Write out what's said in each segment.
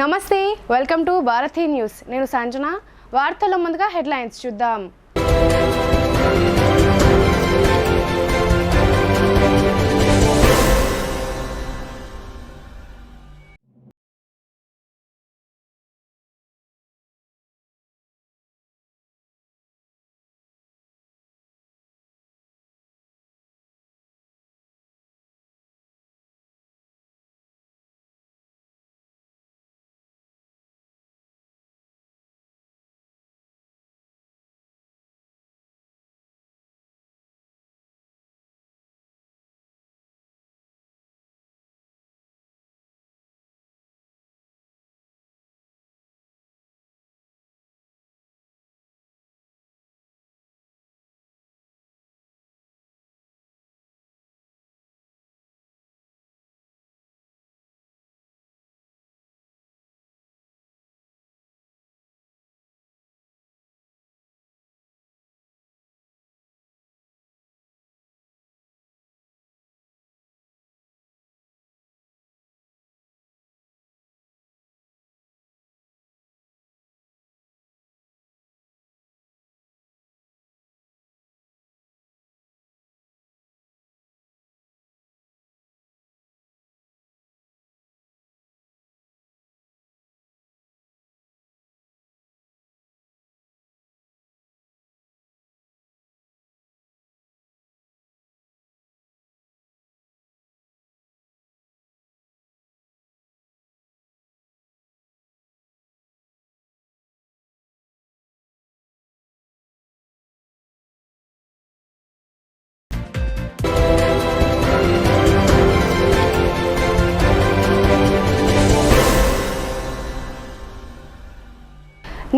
నమస్తే, welcome to Bharati news. నేను సంజన. వార్తల్లో ముందుగా హెడ్లైన్స్ చూద్దాం.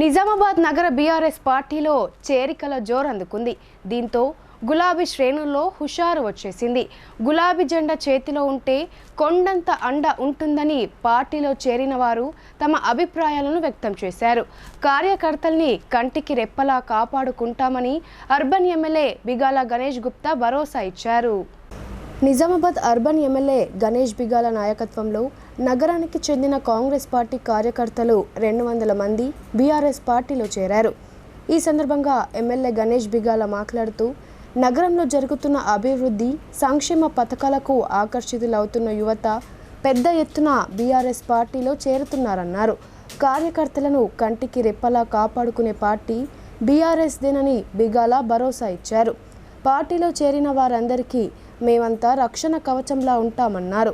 నిజామాబాద్ నగర బీఆర్ఎస్ పార్టీలో చేరికల జోరు అందుకుంది. దీంతో గులాబీ శ్రేణుల్లో హుషారు వచ్చేసింది. గులాబీ జెండా చేతిలో ఉంటే కొండంత అండ ఉంటుందని పార్టీలో చేరిన వారు తమ అభిప్రాయాలను వ్యక్తం చేశారు. కార్యకర్తల్ని కంటికి రెప్పలా కాపాడుకుంటామని అర్బన్ ఎమ్మెల్యే బిగాల గణేష్ గుప్తా భరోసా ఇచ్చారు. నిజామాబాద్ అర్బన్ ఎమ్మెల్యే గణేష్ బిగాల నాయకత్వంలో నగరానికి చెందిన కాంగ్రెస్ పార్టీ కార్యకర్తలు 200 మంది బీఆర్ఎస్ పార్టీలో చేరారు. ఈ సందర్భంగా ఎమ్మెల్యే గణేష్ బిగాల మాట్లాడుతూ నగరంలో జరుగుతున్న అభివృద్ధి సంక్షేమ పథకాలకు ఆకర్షితులవుతున్న యువత పెద్ద ఎత్తున బీఆర్ఎస్ పార్టీలో చేరుతున్నారన్నారు. కార్యకర్తలను కంటికి రెప్పలా కాపాడుకునే పార్టీ బీఆర్ఎస్దేనని బిగాల భరోసా ఇచ్చారు. పార్టీలో చేరిన వారందరికీ మేమంతా రక్షణ కవచంలా ఉంటామన్నారు.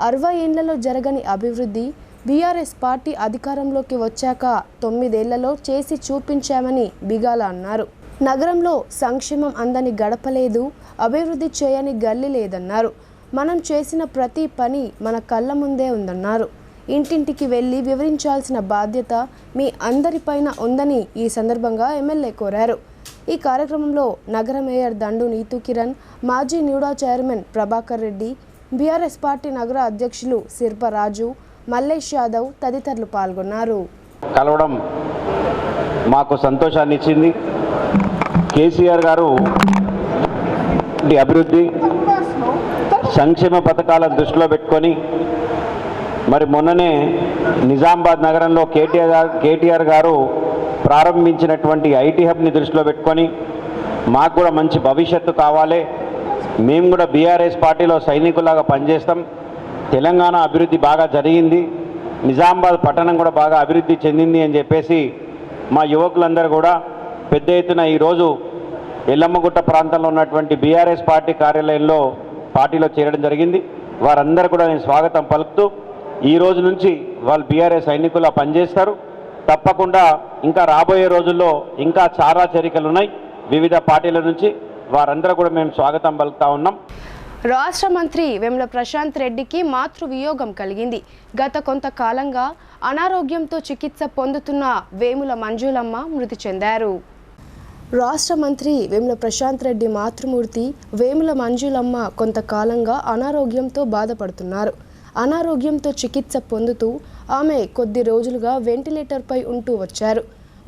60 ఏళ్లలో జరగని అభివృద్ధి బీఆర్ఎస్ పార్టీ అధికారంలోకి వచ్చాక 9 ఏళ్లలో చేసి చూపించామని బిగాల అన్నారు. నగరంలో సంక్షేమం అందని గడపలేదు, అభివృద్ధి చేయని గల్లి లేదన్నారు. మనం చేసిన ప్రతి పని మన కళ్ళ ముందే ఉందన్నారు. ఇంటింటికి వెళ్ళి వివరించాల్సిన బాధ్యత మీ అందరిపైన ఉందని ఈ సందర్భంగా ఎమ్మెల్యే కోరారు. ఈ కార్యక్రమంలో నగర మేయర్ దండు నీతూ కిరణ్, మాజీ NUDA chairman Prabhakar Reddy, BRS party నగర అధ్యక్షులు శిల్పరాజు, మల్లేష్ యాదవ్ తదితరులు పాల్గొన్నారు. కలవడం మాకు సంతోషాన్ని ఇచ్చింది. కేసీఆర్ గారు అభివృద్ధి సంక్షేమ పథకాలను దృష్టిలో పెట్టుకొని మరి మొన్ననే నిజామాబాద్ నగరంలో కేటీఆర్ గారు ప్రారంభించినటువంటి ఐటీ హబ్ని దృష్టిలో పెట్టుకొని మాకు కూడా మంచి భవిష్యత్తు కావాలి, మేము కూడా బీఆర్ఎస్ పార్టీలో సైనికులాగా పనిచేస్తాం, తెలంగాణ అభివృద్ధి బాగా జరిగింది, నిజామాబాద్ పట్టణం కూడా బాగా అభివృద్ధి చెందింది అని చెప్పేసి మా యువకులందరూ కూడా పెద్ద ఎత్తున ఈరోజు ఎల్లమ్మగుట్ట ప్రాంతంలో ఉన్నటువంటి బీఆర్ఎస్ పార్టీ కార్యాలయంలో పార్టీలో చేరడం జరిగింది. వారందరూ కూడా నేను స్వాగతం పలుకుతూ ఈ రోజు నుంచి వాళ్ళు బీఆర్ఎస్ సైనికులా పనిచేస్తారు. తప్పకుండా ఇంకా రాబోయే రోజుల్లో ఇంకా చాలా చేరికలు ఉన్నాయి వివిధ పార్టీల నుంచి. వారందరూ కూడా మేము స్వాగతం పలుకుతా ఉన్నాం. రాష్ట్ర మంత్రి వేముల ప్రశాంత్ రెడ్డికి మాతృవియోగం కలిగింది. గత కొంతకాలంగా అనారోగ్యంతో చికిత్స పొందుతున్న వేముల మంజులమ్మ మృతి చెందారు. రాష్ట్ర మంత్రి వేముల ప్రశాంత్ రెడ్డి మాతృమూర్తి వేముల మంజులమ్మ కొంతకాలంగా అనారోగ్యంతో బాధపడుతున్నారు. అనారోగ్యంతో చికిత్స పొందుతూ ఆమె కొద్ది రోజులుగా వెంటిలేటర్పై ఉంటూ వచ్చారు.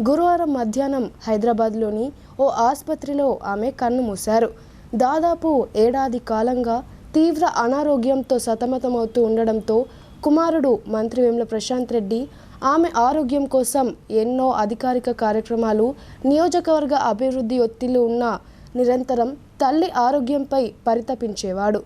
గురువారం మధ్యాహ్నం హైదరాబాద్లోని ఓ ఆసుపత్రిలో ఆమె కన్నుమూశారు. దాదాపు ఏడాది కాలంగా తీవ్ర అనారోగ్యంతో సతమతమవుతూ ఉండడంతో కుమారుడు మంత్రి వేముల ప్రశాంత్ రెడ్డి ఆమె ఆరోగ్యం కోసం ఎన్నో అధికారిక కార్యక్రమాలు, నియోజకవర్గ అభివృద్ధి ఒత్తిళ్లు ఉన్న నిరంతరం తల్లి ఆరోగ్యంపై పరితపించేవాడు.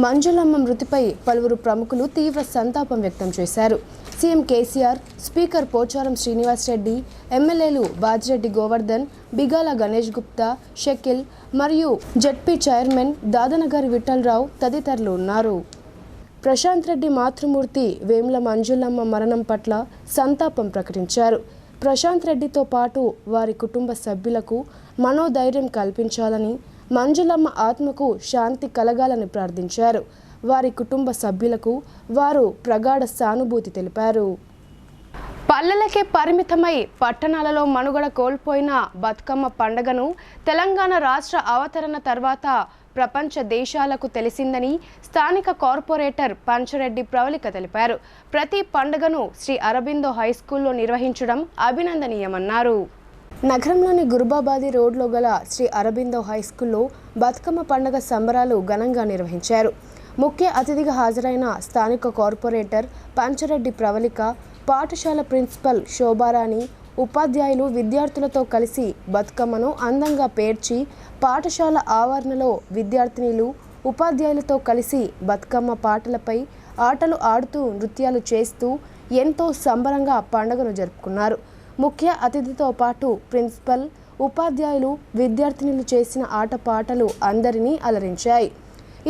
మంజులమ్మ మృతిపై పలువురు ప్రముఖులు తీవ్ర సంతాపం వ్యక్తం చేశారు. సీఎం కేసీఆర్, స్పీకర్ పోచారం శ్రీనివాస్ రెడ్డి, ఎమ్మెల్యేలు బాజిరెడ్డి గోవర్ధన్, బిగాల గణేష్ గుప్తా, షకిల్ మరియు జెడ్పీ చైర్మన్ దాదనగారి విఠలరావు తదితరులు ఉన్నారు. ప్రశాంత్ రెడ్డి మాతృమూర్తి వేముల మంజులమ్మ మరణం పట్ల సంతాపం ప్రకటించారు. ప్రశాంత్ రెడ్డితో పాటు వారి కుటుంబ సభ్యులకు మనోధైర్యం కల్పించాలని, మంజులమ్మ ఆత్మకు శాంతి కలగాలని ప్రార్థించారు. వారి కుటుంబ సభ్యులకు వారు ప్రగాఢ సానుభూతి తెలిపారు. పల్లెలకే పరిమితమై పట్టణాలలో మనుగడ కోల్పోయిన బతుకమ్మ పండుగను తెలంగాణ రాష్ట్ర అవతరణ తర్వాత ప్రపంచ దేశాలకు తెలిసిందని స్థానిక కార్పొరేటర్ పంచరెడ్డి ప్రవళిక తెలిపారు. ప్రతి పండుగను శ్రీ అరబిందో హైస్కూల్లో నిర్వహించడం అభినందనీయమన్నారు. నగరంలోని గురుబాబాది రోడ్లో గల శ్రీ అరబిందో హైస్కూల్లో బతుకమ్మ పండుగ సంబరాలు ఘనంగా నిర్వహించారు. ముఖ్య అతిథిగా హాజరైన స్థానిక కార్పొరేటర్ పంచరెడ్డి ప్రవళిక, పాఠశాల ప్రిన్సిపల్ శోభారాణి, ఉపాధ్యాయులు విద్యార్థులతో కలిసి బతుకమ్మను అందంగా పేర్చి పాఠశాల ఆవరణలో విద్యార్థినులు ఉపాధ్యాయులతో కలిసి బతుకమ్మ పాటలపై ఆటలు ఆడుతూ నృత్యాలు చేస్తూ ఎంతో సంబరంగా పండుగను జరుపుకున్నారు. ముఖ్య అతిథితో పాటు ప్రిన్సిపల్, ఉపాధ్యాయులు విద్యార్థినులు చేసిన ఆటపాటలు అందరినీ అలరించాయి.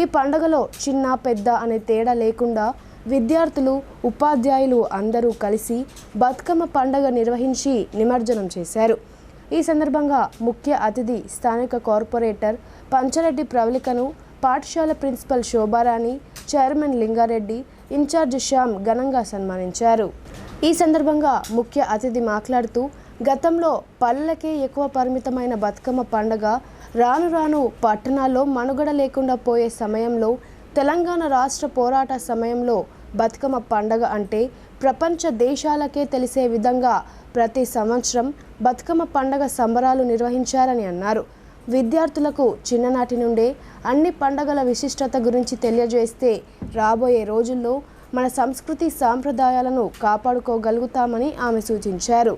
ఈ పండుగలో చిన్న పెద్ద అనే తేడా లేకుండా విద్యార్థులు, ఉపాధ్యాయులు అందరూ కలిసి బతుకమ్మ పండుగ నిర్వహించి నిమజ్జనం చేశారు. ఈ సందర్భంగా ముఖ్య అతిథి స్థానిక కార్పొరేటర్ పంచరెడ్డి ప్రవళికను పాఠశాల principal Shobharani, chairman Lingareddy, incharge Shyam ఘనంగా సన్మానించారు. ఈ సందర్భంగా ముఖ్య అతిథి మాట్లాడుతూ, గతంలో పల్లెకే ఎక్కువ పరిమితమైన బతుకమ్మ పండుగ రాను రాను పట్టణాల్లో మనుగడ లేకుండా పోయే సమయంలో, తెలంగాణ రాష్ట్ర పోరాట సమయంలో బతుకమ్మ పండుగ అంటే ప్రపంచ దేశాలకే తెలిసే విధంగా ప్రతి సంవత్సరం బతుకమ్మ పండుగ సంబరాలు నిర్వహించారని అన్నారు. విద్యార్థులకు చిన్ననాటి నుండే అన్ని పండుగల విశిష్టత గురించి తెలియజేస్తే రాబోయే రోజుల్లో మన సంస్కృతి సాంప్రదాయాలను కాపాడుకోగలుగుతామని ఆమె సూచించారు.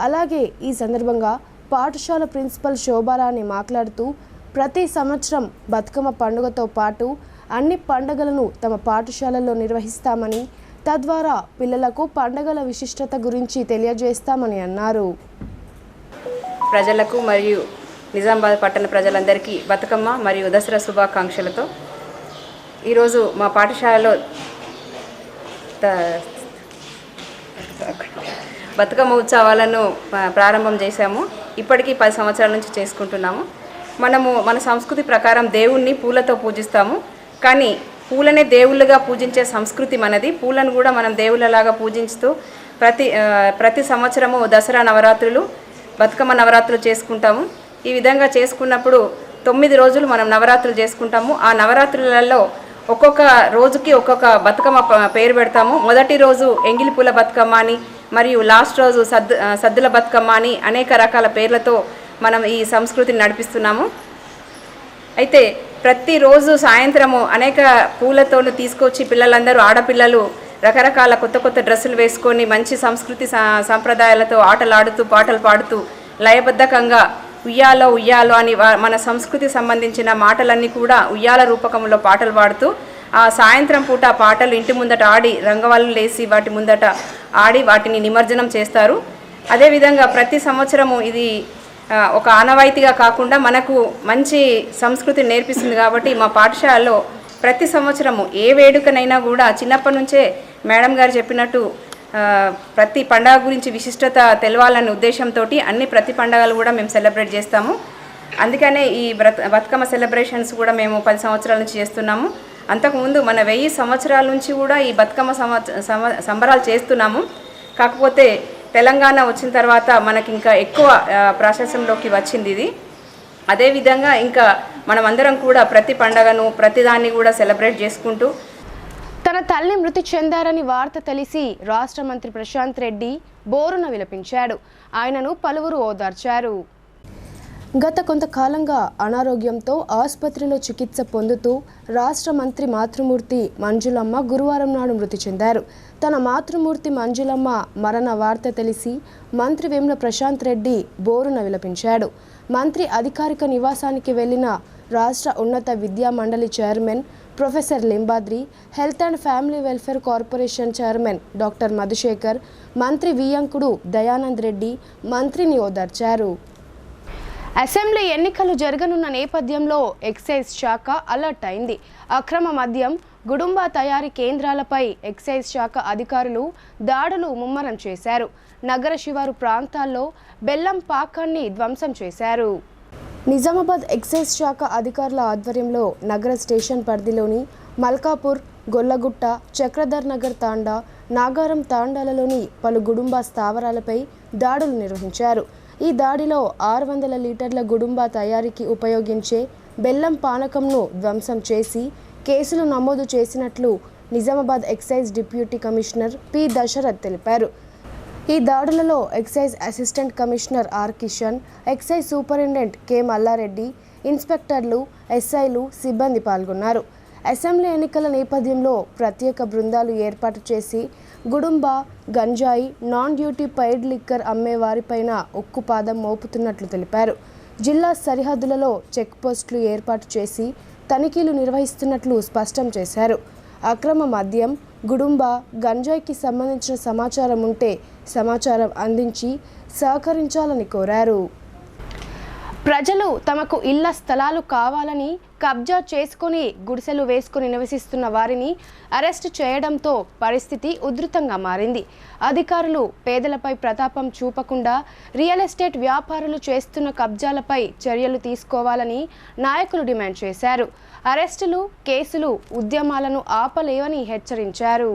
అలాగే ఈ సందర్భంగా పాఠశాల ప్రిన్సిపల్ శోభారాణి మాట్లాడుతూ, ప్రతి సంవత్సరం బతుకమ్మ పండుగతో పాటు అన్ని పండుగలను తమ పాఠశాలల్లో నిర్వహిస్తామని, తద్వారా పిల్లలకు పండుగల విశిష్టత గురించి తెలియజేస్తామని అన్నారు. ప్రజలకు మరియు నిజామాబాద్ పట్టణ ప్రజలందరికీ బతుకమ్మ మరియు దసరా శుభాకాంక్షలతో ఈరోజు మా పాఠశాలలో బతుకమ్మ ఉత్సవాలను ప్రారంభం చేశాము. ఇప్పటికీ 10 సంవత్సరాల నుంచి చేసుకుంటున్నాము. మనము మన సంస్కృతి ప్రకారం దేవుణ్ణి పూలతో పూజిస్తాము. కానీ పూలనే దేవుళ్ళుగా పూజించే సంస్కృతి మనది. పూలను కూడా మనం దేవుళ్ళలాగా పూజిస్తూ ప్రతి సంవత్సరము దసరా నవరాత్రులు, బతుకమ్మ నవరాత్రులు చేసుకుంటాము. ఈ విధంగా చేసుకున్నప్పుడు 9 రోజులు మనం నవరాత్రులు చేసుకుంటాము. ఆ నవరాత్రులలో ఒక్కొక్క రోజుకి ఒక్కొక్క బతుకమ్మ పేరు పెడతాము. మొదటి రోజు ఎంగిలి పూల బతుకమ్మ అని, మరియు లాస్ట్ రోజు సద్దుల బతుకమ్మ అని అనేక రకాల పేర్లతో మనం ఈ సంస్కృతిని నడిపిస్తున్నాము. అయితే ప్రతిరోజు సాయంత్రము అనేక పూలతోను తీసుకొచ్చి పిల్లలందరూ, ఆడపిల్లలు రకరకాల కొత్త కొత్త డ్రెస్సులు వేసుకొని మంచి సంస్కృతి సాంప్రదాయాలతో ఆటలాడుతూ పాటలు పాడుతూ లయబద్ధకంగా ఉయ్యాలో ఉయ్యాలో అని మన సంస్కృతి సంబంధించిన మాటలన్నీ కూడా ఉయ్యాల రూపకంలో పాటలు పాడుతూ ఆ సాయంత్రం పూట పాటలు ఇంటి ముందట ఆడి రంగవల్లు లేసి వాటి ముందట ఆడి వాటిని నిమజ్జనం చేస్తారు. అదేవిధంగా ప్రతి సంవత్సరము ఇది ఒక ఆనవాయితీగా కాకుండా మనకు మంచి సంస్కృతిని నేర్పిస్తుంది. కాబట్టి మా పాఠశాలలో ప్రతి సంవత్సరము ఏ వేడుకనైనా కూడా చిన్నప్పటి నుంచే మేడం గారు చెప్పినట్టు ప్రతి పండగ గురించి విశిష్టత తెలవాలనే ఉద్దేశంతో ప్రతి పండగలు కూడా మేము సెలబ్రేట్ చేస్తాము. అందుకనే ఈ బతుకమ్మ సెలబ్రేషన్స్ కూడా మేము 10 సంవత్సరాల నుంచి చేస్తున్నాము. అంతకుముందు మన 1000 సంవత్సరాల నుంచి కూడా ఈ బతుకమ్మ సంబరాలు చేస్తున్నాము. కాకపోతే తెలంగాణ వచ్చిన తర్వాత మనకి ఇంకా ఎక్కువ ప్రాశస్యంలోకి వచ్చింది ఇది. అదేవిధంగా ఇంకా మనమందరం కూడా ప్రతి పండగను ప్రతిదాన్ని కూడా సెలబ్రేట్ చేసుకుంటూ, తన తల్లి మృతి చెందారని వార్త తెలిసి రాష్ట్ర మంత్రి ప్రశాంత్ రెడ్డి బోరున విలపించాడు. ఆయనను పలువురు ఓదార్చారు. గత కొంతకాలంగా అనారోగ్యంతో ఆసుపత్రిలో చికిత్స పొందుతూ రాష్ట్ర మంత్రి మాతృమూర్తి మంజులమ్మ గురువారం నాడు మృతి చెందారు. తన మాతృమూర్తి మంజులమ్మ మరణ వార్త తెలిసి మంత్రి వేముల ప్రశాంత్ రెడ్డి బోరున విలపించాడు. మంత్రి అధికారిక నివాసానికి వెళ్లిన రాష్ట్ర ఉన్నత విద్యా మండలి chairman professor Limbadri, health and family welfare corporation chairman doctor Madhusekhar, మంత్రి వియంకుడు దయానంద్ రెడ్డి మంత్రిని ఓదార్చారు. అసెంబ్లీ ఎన్నికలు జరగనున్న నేపథ్యంలో ఎక్సైజ్ శాఖ అలర్ట్ అయింది. అక్రమ మద్యం, గుడుంబా తయారీ కేంద్రాలపై ఎక్సైజ్ శాఖ అధికారులు దాడులు ముమ్మరం చేశారు. నగర శివారు ప్రాంతాల్లో బెల్లం పాకాన్ని ధ్వంసం చేశారు. నిజామాబాద్ ఎక్సైజ్ శాఖ అధికారుల ఆధ్వర్యంలో నగర స్టేషన్ పరిధిలోని మల్కాపూర్, గొల్లగుట్ట, చక్రధర్ నగర్ తాండా, నాగారం తాండాలలోని పలు గుడుంబా స్థావరాలపై దాడులు నిర్వహించారు. ఈ దాడిలో 600 లీటర్ల గుడుంబా తయారీకి ఉపయోగించే బెల్లం పానకంను ధ్వంసం చేసి కేసులు నమోదు చేసినట్లు Nizamabad excise deputy commissioner P Dasharath తెలిపారు. ఈ దాడులలో excise assistant commissioner R Kishan, excise superintendent K Mallareddy, ఇన్స్పెక్టర్లు, ఎస్ఐలు, సిబ్బంది పాల్గొన్నారు. అసెంబ్లీ ఎన్నికల నేపథ్యంలో ప్రత్యేక బృందాలు ఏర్పాటు చేసి గుడుంబా, గంజాయి, నాన్ డ్యూటీ పెయిడ్ లిక్కర్ అమ్మే వారిపైన ఉక్కుపాదం మోపుతున్నట్లు తెలిపారు. జిల్లా సరిహద్దులలో చెక్ పోస్టులు ఏర్పాటు చేసి తనిఖీలు నిర్వహిస్తున్నట్లు స్పష్టం చేశారు. అక్రమ మద్యం, గుడుంబా, గంజాయికి సంబంధించిన సమాచారం ఉంటే సమాచారం అందించి సహకరించాలని కోరారు. ప్రజలు తమకు ఇళ్ల స్థలాలు కావాలని కబ్జా చేసుకుని గుడిసెలు వేసుకుని నివసిస్తున్న వారిని అరెస్ట్ చేయడంతో పరిస్థితి ఉధృతంగా మారింది. అధికారులు పేదలపై ప్రతాపం చూపకుండా రియల్ ఎస్టేట్ వ్యాపారులు చేస్తున్న కబ్జాలపై చర్యలు తీసుకోవాలని నాయకులు డిమాండ్ చేశారు. అరెస్టులు, కేసులు, ఉద్యమాలను ఆపలేవని హెచ్చరించారు.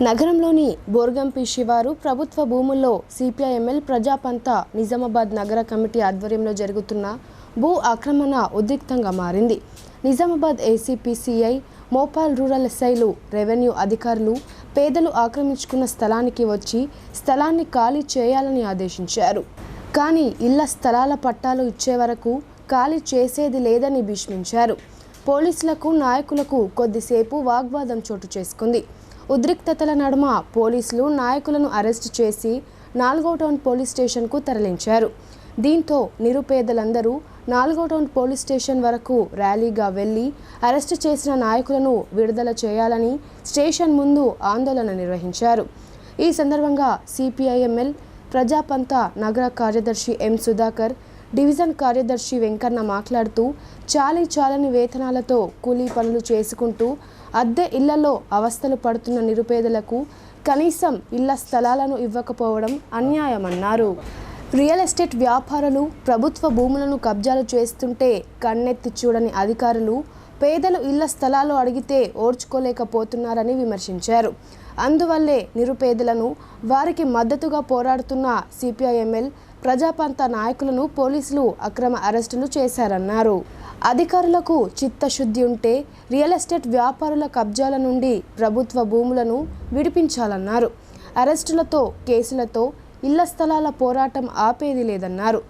నగరంలోని బోర్గంపి శివారు ప్రభుత్వ భూముల్లో సిపిఐఎంఎల్ ప్రజాపంత నిజామాబాద్ నగర కమిటీ ఆధ్వర్యంలో జరుగుతున్న భూ ఆక్రమణ ఉద్రిక్తంగా మారింది. Nizamabad ACP CI, Mopal rural ఎస్ఐలు, రెవెన్యూ అధికారులు పేదలు ఆక్రమించుకున్న స్థలానికి వచ్చి స్థలాన్ని ఖాళీ చేయాలని ఆదేశించారు. కానీ ఇళ్ల స్థలాల పట్టాలు ఇచ్చే వరకు ఖాళీ చేసేది లేదని భీష్మించారు. పోలీసులకు, నాయకులకు కొద్దిసేపు వాగ్వాదం చోటు చేసుకుంది. ఉద్రిక్తతల నడుమ పోలీసులు నాయకులను అరెస్టు చేసి 4వ టౌన్ పోలీస్ స్టేషన్కు తరలించారు. దీంతో నిరుపేదలందరూ 4వ టౌన్ పోలీస్ స్టేషన్ వరకు ర్యాలీగా వెళ్లి అరెస్టు చేసిన నాయకులను విడుదల చేయాలని స్టేషన్ ముందు ఆందోళన నిర్వహించారు. ఈ సందర్భంగా సిపిఐఎంఎల్ ప్రజాపంత నగర కార్యదర్శి ఎం సుధాకర్, డివిజన్ కార్యదర్శి వెంకన్న మాట్లాడుతూ చాలని వేతనాలతో కూలీ పనులు చేసుకుంటూ అద్దె ఇళ్లలో అవస్థలు పడుతున్న నిరుపేదలకు కనీసం ఇళ్ల స్థలాలను ఇవ్వకపోవడం అన్యాయమన్నారు. రియల్ ఎస్టేట్ వ్యాపారులు ప్రభుత్వ భూములను కబ్జాలు చేస్తుంటే కన్నెత్తి చూడని అధికారులు పేదలు ఇళ్ల స్థలాలు అడిగితే ఓర్చుకోలేకపోతున్నారని విమర్శించారు. అందువల్లే నిరుపేదలను, వారికి మద్దతుగా పోరాడుతున్న సిపిఐఎంఎల్ ప్రజాపంత నాయకులను పోలీసులు అక్రమ అరెస్టులు చేశారన్నారు. అధికారులకు చిత్తశుద్ధి ఉంటే రియల్ ఎస్టేట్ వ్యాపారుల కబ్జాల నుండి ప్రభుత్వ భూములను విడిపించాలన్నారు. అరెస్టులతో, కేసులతో ఇళ్ల స్థలాల పోరాటం ఆపేది లేదన్నారు.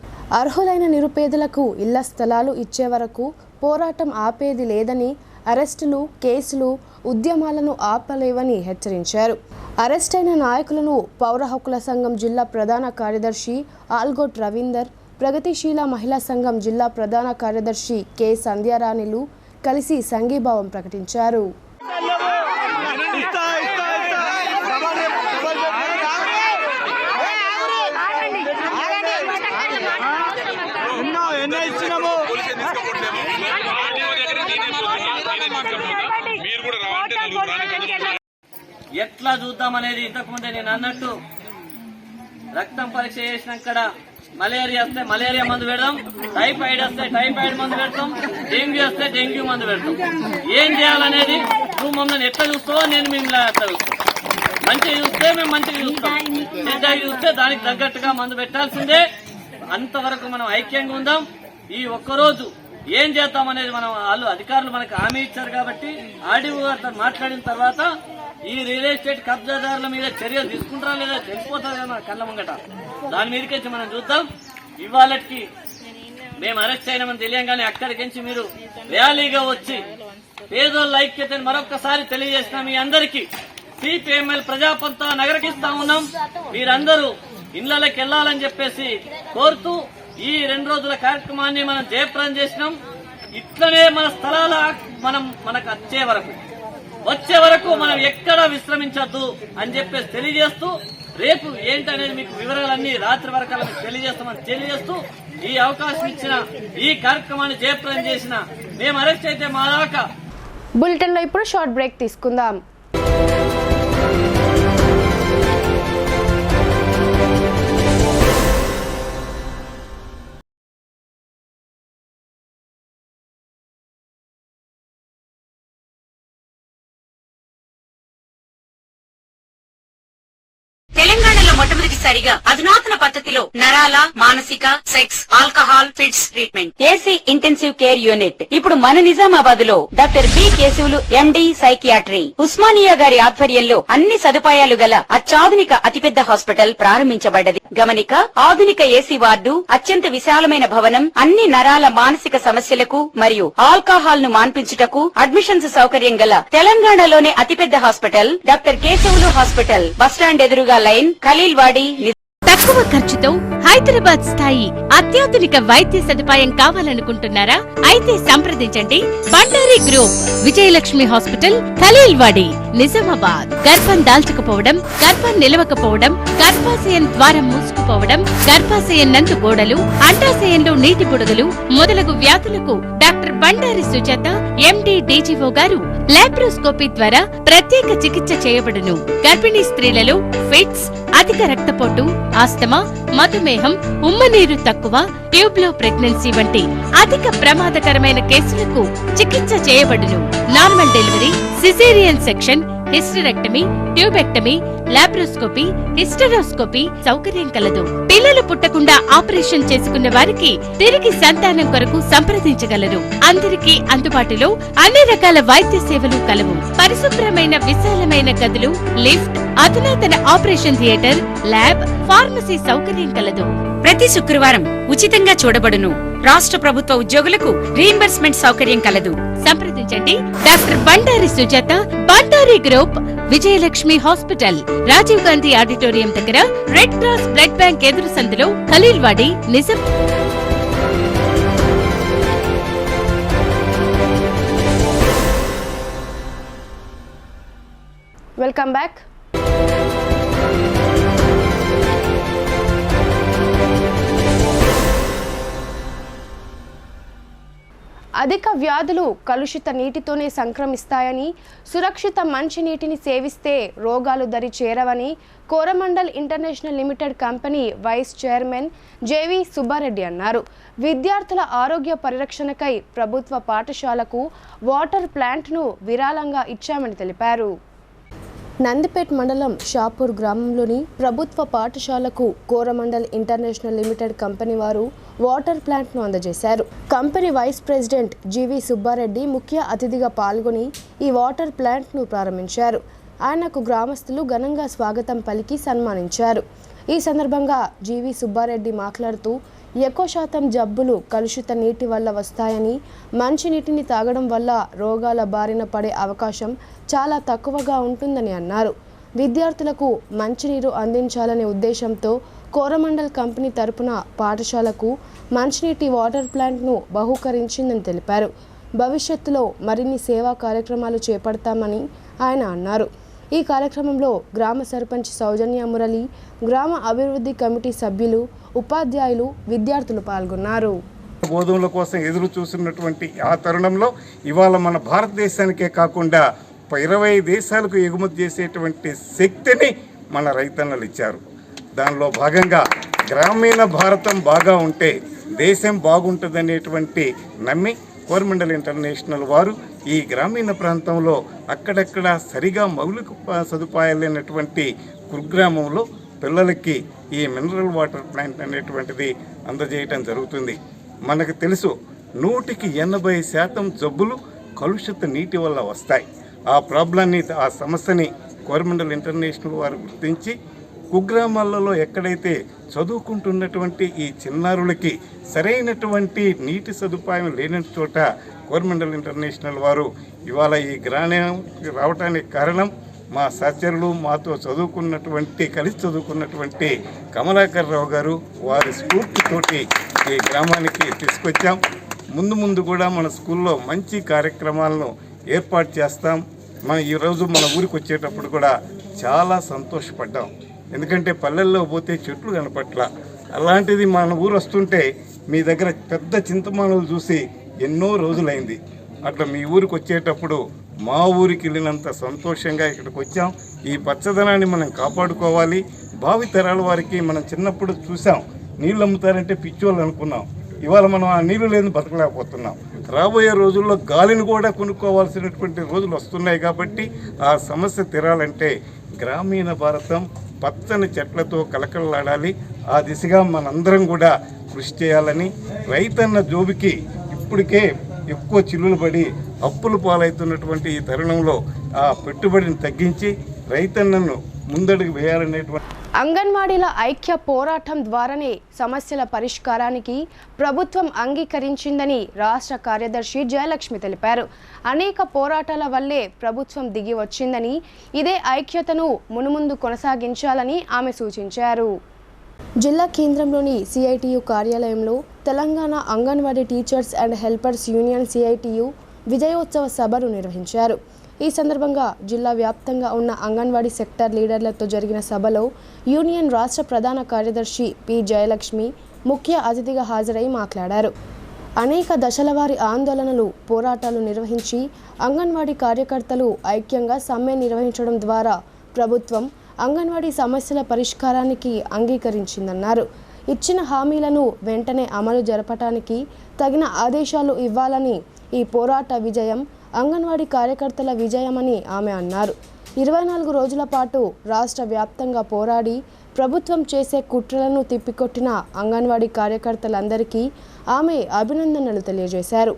అర్హులైన నిరుపేదలకు ఇళ్ల స్థలాలు ఇచ్చే వరకు పోరాటం ఆపేది లేదని, అరెస్టులు, కేసులు, ఉద్యమాలను ఆపలేవని హెచ్చరించారు. అరెస్టైన నాయకులను పౌర హక్కుల సంఘం జిల్లా ప్రధాన కార్యదర్శి ఆల్గోట్ రవీందర్, ప్రగతిశీల మహిళా సంఘం జిల్లా ప్రధాన కార్యదర్శి కె సంధ్యారాణిలు కలిసి సంఘీభావం ప్రకటించారు. ఎట్లా చూద్దామనేది ఇంతకుముందే నేను అన్నట్టు రక్తం పరీక్ష చేసినాక మలేరియా వస్తే మలేరియా మందు పెడదాం, టైఫాయిడ్ వస్తే టైఫాయిడ్ మందు పెడతాం, డెంగ్యూ వస్తే డెంగ్యూ మందు పెడతాం. ఏం చేయాలనేది నువ్వు మమ్మల్ని ఎట్లా చూస్తావో నేను మిమ్మల్ని అట్లా చూస్తాం. మంచిగా చూస్తే మేము మంచిగా చూస్తాం, చెడ్డగా చూస్తే దానికి తగ్గట్టుగా మందు పెట్టాల్సిందే. అంతవరకు మనం ఐక్యంగా ఉందాం. ఈ ఒక్కరోజు ఏం చేద్దాం అనేది మనం వాళ్ళు అధికారులు మనకు హామీ ఇచ్చారు కాబట్టి ఆర్డీఓ గారితో మాట్లాడిన తర్వాత ఈ రియల్ ఎస్టేట్ కబ్జాదారుల మీద చర్యలు తీసుకుంటారా లేదా తెలిసిపోతుంది కదా మన కళ్ళ ముంగట. దాని మీదకి మనం చూద్దాం. ఇవాళకి మేము అరెస్ట్ అయినామని తెలియంగానే అక్కడికి నుంచి మీరు ర్యాలీగా వచ్చి పేదోళ్ళ ఐక్యతను మరొకసారి తెలియజేసిన మీ అందరికీ సిపిఎంఎల్ ప్రజాపంత నగరకిస్తా ఉన్నాం. మీరందరూ ఇళ్లకి వెళ్లాలని చెప్పేసి కోరుతూ ఈ 2 రోజుల కార్యక్రమాన్ని మనం జయప్రదం చేసినాం. ఇట్లనే మన స్థలాల మనకు వచ్చే వరకు మనం ఎక్కడా విశ్రమించద్దు అని చెప్పేసి తెలియజేస్తూ రేపు ఏంటనేది మీకు వివరాలన్నీ రాత్రి వరకు తెలియజేస్తామని తెలియజేస్తూ ఈ అవకాశం ఇచ్చిన ఈ కార్యక్రమాన్ని జయప్రదం చేసిన మేము అరెస్ట్ అయితే మా దాకా. బులెటిన్ లో ఇప్పుడు షార్ట్ బ్రేక్ తీసుకుందాం. తెలంగాణలో మొట్టమొదటిసారిగా అధునాతన పద్ధతిలో నరాల, మానసిక, sex, alcohol, fits treatment, AC intensive care unit ఇప్పుడు మన నిజామాబాద్ లో doctor B Keshavulu MD psychiatry, Osmania గారి ఆధ్వర్యంలో అన్ని సదుపాయాలు గల అత్యాధునిక అతిపెద్ద హాస్పిటల్ ప్రారంభించబడ్డది. గమనిక, ఆధునిక ఏసీ వార్డు, అత్యంత విశాలమైన భవనం, అన్ని నరాల మానసిక సమస్యలకు మరియు ఆల్కహాల్ ను మాన్పించుటకు అడ్మిషన్స్ సౌకర్యం గల తెలంగాణలోనే అతిపెద్ద hospital doctor Keshavulu hospital, bus stand ఎదురుగా లైన్, ఖలీల్వాడి. తక్కువ ఖర్చుతో హైదరాబాద్ స్థాయి అత్యాధునిక వైద్య సదుపాయం కావాలనుకుంటున్నారా? అయితే సంప్రదించండి బండారి గ్రూప్, విజయలక్ష్మి హాస్పిటల్, ఖలీల్వాడి, నిజామాబాద్. గర్భం దాల్చకపోవడం, గర్భం నిలవకపోవడం, గర్భాశయం ద్వారం మూసుకుపోవడం, గర్భాశయం నందు గోడలు, అండాశయంలో నీటి బుడగలు మొదలగు వ్యాధులకు డాక్టర్ బండారి సుజాత ఎండి డీజీఓ గారు లాప్రోస్కోపీ ద్వారా ప్రత్యేక చికిత్స చేయబడును. గర్భిణీ స్త్రీలలో ఫిట్స్, అధిక రక్తపోటు, ఆస్తమా, మధుమేహం, ఉమ్మనీరు తక్కువ, ట్యూబ్ లో ప్రెగ్నెన్సీ వంటి అధిక ప్రమాదకరమైన కేసులకు చికిత్స చేయబడును. Normal delivery, caesarean section, hysterectomy, tubectomy, laparoscopy, hysteroscopy సౌకర్యం కలదు. పిల్లలు పుట్టకుండా ఆపరేషన్ చేసుకున్న వారికి తిరిగి సంతానం కొరకు సంప్రదించగలరు. అందరికీ అందుబాటులో అన్ని రకాల వైద్య సేవలు కలవు. పరిశుభ్రమైన విశాలమైన గదులు, లిఫ్ట్, అధునాతన ఆపరేషన్ థియేటర్, ల్యాబ్, ఫార్మసీ సౌకర్యం కలదు. ప్రతి శుక్రవారం ఉచితంగా చూడబడును. రాష్ట్ర ప్రభుత్వ ఉద్యోగులకు రీయింబర్స్మెంట్ సౌకర్యం కలదు. సంప్రదించండి doctor Bandari Sujatha, Bandari group, Vijayalakshmi hospital, Rajiv Gandhi auditorium దగ్గర, రెడ్ క్రాస్ బ్లడ్ బ్యాంక్ ఎదురు సందులో, ఖలీల్వాడి, నిజాం. Welcome back. అధిక వ్యాధులు కలుషిత నీటితోనే సంక్రమిస్తాయని, సురక్షిత మంచినీటిని సేవిస్తే రోగాలు దరి చేరవని Coromandel international limited company vice chairman JV Subbareddy అన్నారు. విద్యార్థుల ఆరోగ్య పరిరక్షణకై ప్రభుత్వ పాఠశాలకు వాటర్ ప్లాంట్ను విరాళంగా ఇచ్చామని తెలిపారు. నందిపేట్ మండలం షాపూర్ గ్రామంలోని ప్రభుత్వ పాఠశాలకు కోరమండల్ ఇంటర్నేషనల్ లిమిటెడ్ కంపెనీ వారు వాటర్ ప్లాంట్ను అందజేశారు. కంపెనీ వైస్ ప్రెసిడెంట్ జీవి సుబ్బారెడ్డి ముఖ్య అతిథిగా పాల్గొని ఈ వాటర్ ప్లాంట్ను ప్రారంభించారు. ఆయనకు గ్రామస్తులు ఘనంగా స్వాగతం పలికి సన్మానించారు. ఈ సందర్భంగా జీవి సుబ్బారెడ్డి మాట్లాడుతూ ఎక్కువ శాతం జబ్బులు కలుషిత నీటి వల్ల వస్తాయని, మంచినీటిని తాగడం వల్ల రోగాల బారిన పడే అవకాశం చాలా తక్కువగా ఉంటుందని అన్నారు. విద్యార్థులకు మంచినీరు అందించాలనే ఉద్దేశంతో కోరమండల్ కంపెనీ తరపున పాఠశాలకు మంచినీటి వాటర్ ప్లాంట్ను బహూకరించిందని తెలిపారు. భవిష్యత్తులో మరిన్ని సేవా కార్యక్రమాలు చేపడతామని ఆయన అన్నారు. ఈ కార్యక్రమంలో గ్రామ సర్పంచ్ సౌజన్య మురళి, గ్రామ అభివృద్ధి కమిటీ సభ్యులు, ఉపాధ్యాయులు, విద్యార్థులు పాల్గొన్నారు. గోధుమల కోసం ఎదురు చూస్తున్నటువంటి ఆ తరుణంలో ఇవాళ మన భారతదేశానికే కాకుండా 20 దేశాలకు ఎగుమతి చేసేటువంటి శక్తిని మన రైతన్నలు ఇచ్చారు. దానిలో భాగంగా గ్రామీణ భారతం బాగా ఉంటే దేశం బాగుంటుందనేటువంటి నమ్మి కోరమండల్ ఇంటర్నేషనల్ వారు ఈ గ్రామీణ ప్రాంతంలో అక్కడక్కడ సరిగా మౌలిక సదుపాయాలు లేనటువంటి కుగ్రామంలో పిల్లలకి ఈ మినరల్ వాటర్ ప్లాంట్ అనేటువంటిది అందజేయటం జరుగుతుంది. మనకు తెలుసు 100% జబ్బులు కలుషిత నీటి వల్ల వస్తాయి. ఆ ప్రాబ్లాన్ని, ఆ సమస్యని కోరమండల్ ఇంటర్నేషనల్ వారు గుర్తించి కుగ్రామాలలో ఎక్కడైతే చదువుకుంటున్నటువంటి ఈ చిన్నారులకి సరైనటువంటి నీటి సదుపాయం లేని చోట కోరమండల్ ఇంటర్నేషనల్ వారు ఇవాళ ఈ గ్రామానికి రావడానికి కారణం మా సహచరులు, మాతో కలిసి చదువుకున్నటువంటి కమలాకర్ రావు గారు వారి స్ఫూర్తితోటి ఈ గ్రామానికి తీసుకొచ్చాం. ముందు కూడా మన స్కూల్లో మంచి కార్యక్రమాలను ఏర్పాటు చేస్తాం. ఈరోజు మన ఊరికి వచ్చేటప్పుడు కూడా చాలా సంతోషపడ్డాం. ఎందుకంటే పల్లెల్లో పోతే చెట్లు కనపట్ల, అలాంటిది మన ఊరు వస్తుంటే మీ దగ్గర పెద్ద చింతమానులు చూసి ఎన్నో రోజులైంది. అట్లా మీ ఊరికి వచ్చేటప్పుడు మా ఊరికి వెళ్ళినంత సంతోషంగా ఇక్కడికి వచ్చాం. ఈ పచ్చదనాన్ని మనం కాపాడుకోవాలి. భావి తరాల వారికి మనం చిన్నప్పుడు చూసాం, నీళ్ళు అమ్ముతారంటే పిచ్చోళ్ళు అనుకున్నాం. ఇవాళ మనం ఆ నీళ్లు లేని బతకలేకపోతున్నాం. రాబోయే రోజుల్లో గాలిని కూడా కొనుక్కోవాల్సినటువంటి రోజులు వస్తున్నాయి. కాబట్టి ఆ సమస్య తీరాలంటే గ్రామీణ భారతం పచ్చని చెట్లతో కలకలలాడాలి. ఆ దిశగా మనందరం కూడా కృషి చేయాలని, రైతన్న జోబికి ఇప్పటికే ఎక్కువ చిల్లులు పడి అప్పులు పాలవుతున్నటువంటి ఈ తరుణంలో ఆ పెట్టుబడిని తగ్గించి రైతన్నను ముందడుగు వేయాలనేటువంటి అంగన్వాడీల ఐక్య పోరాటం ద్వారానే సమస్యల పరిష్కారానికి ప్రభుత్వం అంగీకరించిందని రాష్ట్ర కార్యదర్శి జయలక్ష్మి తెలిపారు. అనేక పోరాటాల వల్లే ప్రభుత్వం దిగి వచ్చిందని, ఇదే ఐక్యతను మునుముందు కొనసాగించాలని ఆమె సూచించారు. జిల్లా కేంద్రంలోని సిఐటియు కార్యాలయంలో Telangana anganwadi teachers and helpers union CITU విజయోత్సవ సభను నిర్వహించారు. ఈ సందర్భంగా జిల్లా వ్యాప్తంగా ఉన్న అంగన్వాడీ సెక్టర్ లీడర్లతో జరిగిన సభలో యూనియన్ రాష్ట్ర ప్రధాన కార్యదర్శి పి జయలక్ష్మి ముఖ్య అతిథిగా హాజరై మాట్లాడారు. అనేక దశల వారి ఆందోళనలు, పోరాటాలు నిర్వహించి అంగన్వాడీ కార్యకర్తలు ఐక్యంగా సమ్మె నిర్వహించడం ద్వారా ప్రభుత్వం అంగన్వాడీ సమస్యల పరిష్కారానికి అంగీకరించిందన్నారు. ఇచ్చిన హామీలను వెంటనే అమలు జరపడానికి తగిన ఆదేశాలు ఇవ్వాలని, ఈ పోరాట విజయం అంగన్వాడీ కార్యకర్తల విజయమని ఆమె అన్నారు. 24 రోజుల పాటు రాష్ట్ర వ్యాప్తంగా పోరాడి ప్రభుత్వం చేసే కుట్రలను తిప్పికొట్టిన అంగన్వాడీ కార్యకర్తలందరికీ ఆమె అభినందనలు తెలియజేశారు.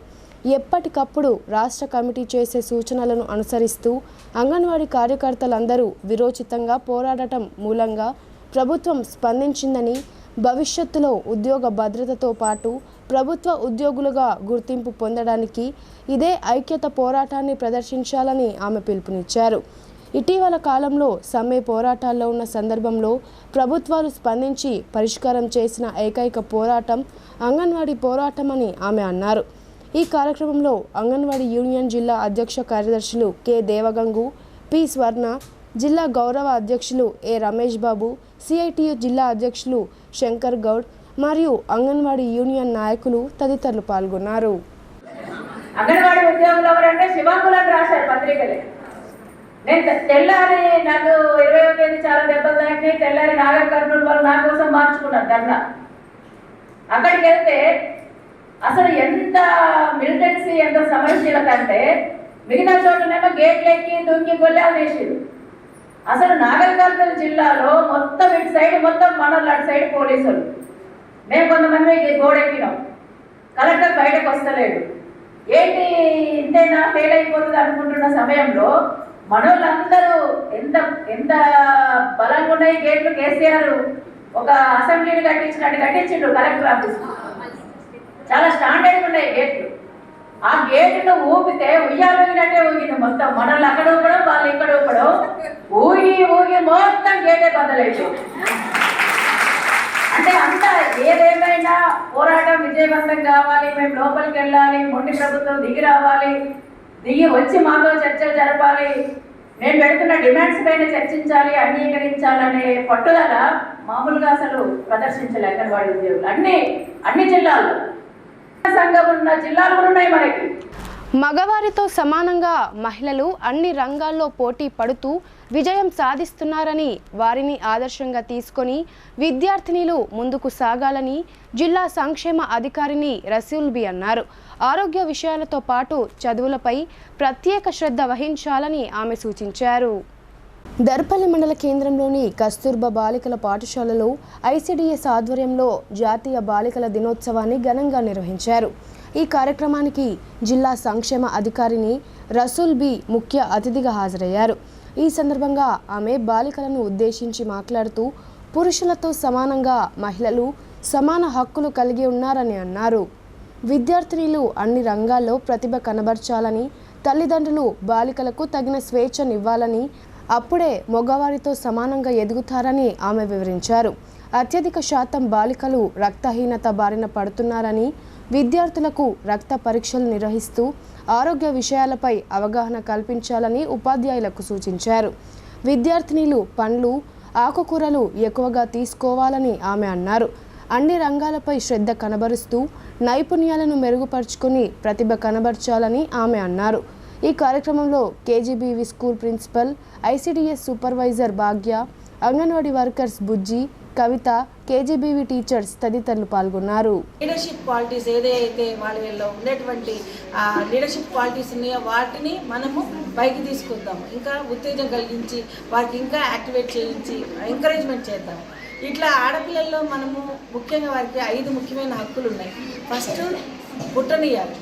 ఎప్పటికప్పుడు రాష్ట్ర కమిటీ చేసే సూచనలను అనుసరిస్తూ అంగన్వాడీ కార్యకర్తలందరూ విరోచితంగా పోరాడటం మూలంగా ప్రభుత్వం స్పందించిందని, భవిష్యత్తులో ఉద్యోగ భద్రతతో పాటు ప్రభుత్వ ఉద్యోగులుగా గుర్తింపు పొందడానికి ఇదే ఐక్యత పోరాటాన్ని ప్రదర్శించాలని ఆమె పిలుపునిచ్చారు. ఇటీవల కాలంలో సమ్మె పోరాటాల్లో ఉన్న సందర్భంలో ప్రభుత్వాలు స్పందించి పరిష్కారం చేసిన ఏకైక పోరాటం అంగన్వాడీ పోరాటమని ఆమె అన్నారు. ఈ కార్యక్రమంలో అంగన్వాడీ యూనియన్ జిల్లా అధ్యక్ష కార్యదర్శులు కె దేవగంగు, పి స్వర్ణ, జిల్లా గౌరవ అధ్యక్షులు ఏ రమేష్ బాబు, సిఐటియు జిల్లా అధ్యక్షులు శంకర్ గౌడ్ మరియు అంగన్వాడీ యూనియన్ నాయకులు తదితరులు పాల్గొన్నారు. అంగన్వాడీ ఉద్యోగులు ఎవరంటే శివాంగులను రాశారు పత్రికలే. నేను తెల్లారి నాకు 20వ తేదీ చాలా దెబ్బలు తాకినాయి. తెల్లారి నాగర్ కర్నూలు వాళ్ళు నా కోసం మార్చుకున్నారు ధర్నా. అక్కడికి వెళ్తే అసలు ఎంత మిలిటెన్సీ, ఎంత సమస్యలత అంటే మిగతా చోట్లనేమో గేట్లు ఎక్కి దుంకి గొల్లాలు వేసారు. అసలు నాగర్ కర్నూలు జిల్లాలో మొత్తం ఇటు సైడ్ మొత్తం మనోళ్ళు, అటు సైడ్ పోలీసులు. మేము కొంతమంది గోడెక్కినాం. కలెక్టర్ బయటకు వస్తలేడు. ఏంటి ఇంతేనా ఫెయిల్ అయిపోతుంది అనుకుంటున్న సమయంలో మనోళ్ళందరూ ఎంత ఎంత బలంగా ఉన్నాయి గేట్లు. కేసీఆర్ ఒక అసెంబ్లీని కట్టించినట్టు కట్టించిండు కలెక్టర్ ఆఫీస్. చాలా స్టాండర్డ్గా ఉన్నాయి గేట్లు. ఆ గేటును ఊపితే ఉయ్యాలూగినట్టే ఊగింది మొత్తం. మనల్ని అక్కడ ఊపడం, వాళ్ళు ఇక్కడ ఊపడం, ఊగి ఊగి మొత్తం గేటే బదలేదు. అంటే అంతా ఏదేమైనా పోరాటం విజయవంతం కావాలి, మేము లోపలికి వెళ్ళాలి, మొండి ప్రభుత్వం దిగి రావాలి, దిగి వచ్చి మాతో చర్చలు జరపాలి, మేము పెడుతున్న డిమాండ్స్ పైన చర్చించాలి, అంగీకరించాలనే పట్టుదల మామూలుగా అసలు ప్రదర్శించాలి అంగన్వాడీ ఉద్యోగులు. అన్ని జిల్లాల్లో సంఘం ఉన్న జిల్లాలు కూడా ఉన్నాయి మనకి. మగవారితో సమానంగా మహిళలు అన్ని రంగాల్లో పోటీ పడుతూ విజయం సాధిస్తున్నారని, వారిని ఆదర్శంగా తీసుకొని విద్యార్థినిలు ముందుకు సాగాలని జిల్లా సంక్షేమ అధికారిని రసూల్ బి అన్నారు. ఆరోగ్య విషయాలతో పాటు చదువులపై ప్రత్యేక శ్రద్ధ వహించాలని ఆమె సూచించారు. దర్పల్లి మండల కేంద్రంలోని కస్తూర్బా బాలికల పాఠశాలలో ఐసిడిఎస్ ఆధ్వర్యంలో జాతీయ బాలికల దినోత్సవాన్ని ఘనంగా నిర్వహించారు. ఈ కార్యక్రమానికి జిల్లా సంక్షేమ అధికారిని రసూల్ బి ముఖ్య అతిథిగా హాజరయ్యారు. ఈ సందర్భంగా ఆమె బాలికలను ఉద్దేశించి మాట్లాడుతూ పురుషులతో సమానంగా మహిళలు సమాన హక్కులు కలిగి ఉన్నారని అన్నారు. విద్యార్థినులు అన్ని రంగాల్లో ప్రతిభ కనబర్చాలని, తల్లిదండ్రులు బాలికలకు తగిన స్వేచ్ఛనివ్వాలని, అప్పుడే మగవారితో సమానంగా ఎదుగుతారని ఆమె వివరించారు. అత్యధిక శాతం బాలికలు రక్తహీనత బారిన పడుతున్నారని, విద్యార్థులకు రక్త పరీక్షలు నిర్వహిస్తూ ఆరోగ్య విషయాలపై అవగాహన కల్పించాలని ఉపాధ్యాయులకు సూచించారు. విద్యార్థినులు పండ్లు, ఆకుకూరలు ఎక్కువగా తీసుకోవాలని ఆమె అన్నారు. అన్ని రంగాలపై శ్రద్ధ కనబరుస్తూ నైపుణ్యాలను మెరుగుపరుచుకుని ప్రతిభ కనబర్చాలని ఆమె అన్నారు. ఈ కార్యక్రమంలో KGBV school principal, ICDS supervisor Bhagya, anganwadi workers Bujji, Kavitha, KGBV teachers తదితరులు పాల్గొన్నారు. లీడర్షిప్ క్వాలిటీస్ ఏదైతే వాళ్ళలో ఉండేటువంటి లీడర్షిప్ క్వాలిటీస్ ఉన్నాయో వాటిని మనము పైకి తీసుకొద్దాము, ఇంకా ఉత్తేజం కలిగించి వారికి ఇంకా యాక్టివేట్ చేయించి ఎంకరేజ్మెంట్ చేద్దాము. ఇట్లా ఆడపిల్లల్లో మనము ముఖ్యంగా వారికి 5 ముఖ్యమైన హక్కులు ఉన్నాయి. ఫస్ట్ పుట్టనియాలి,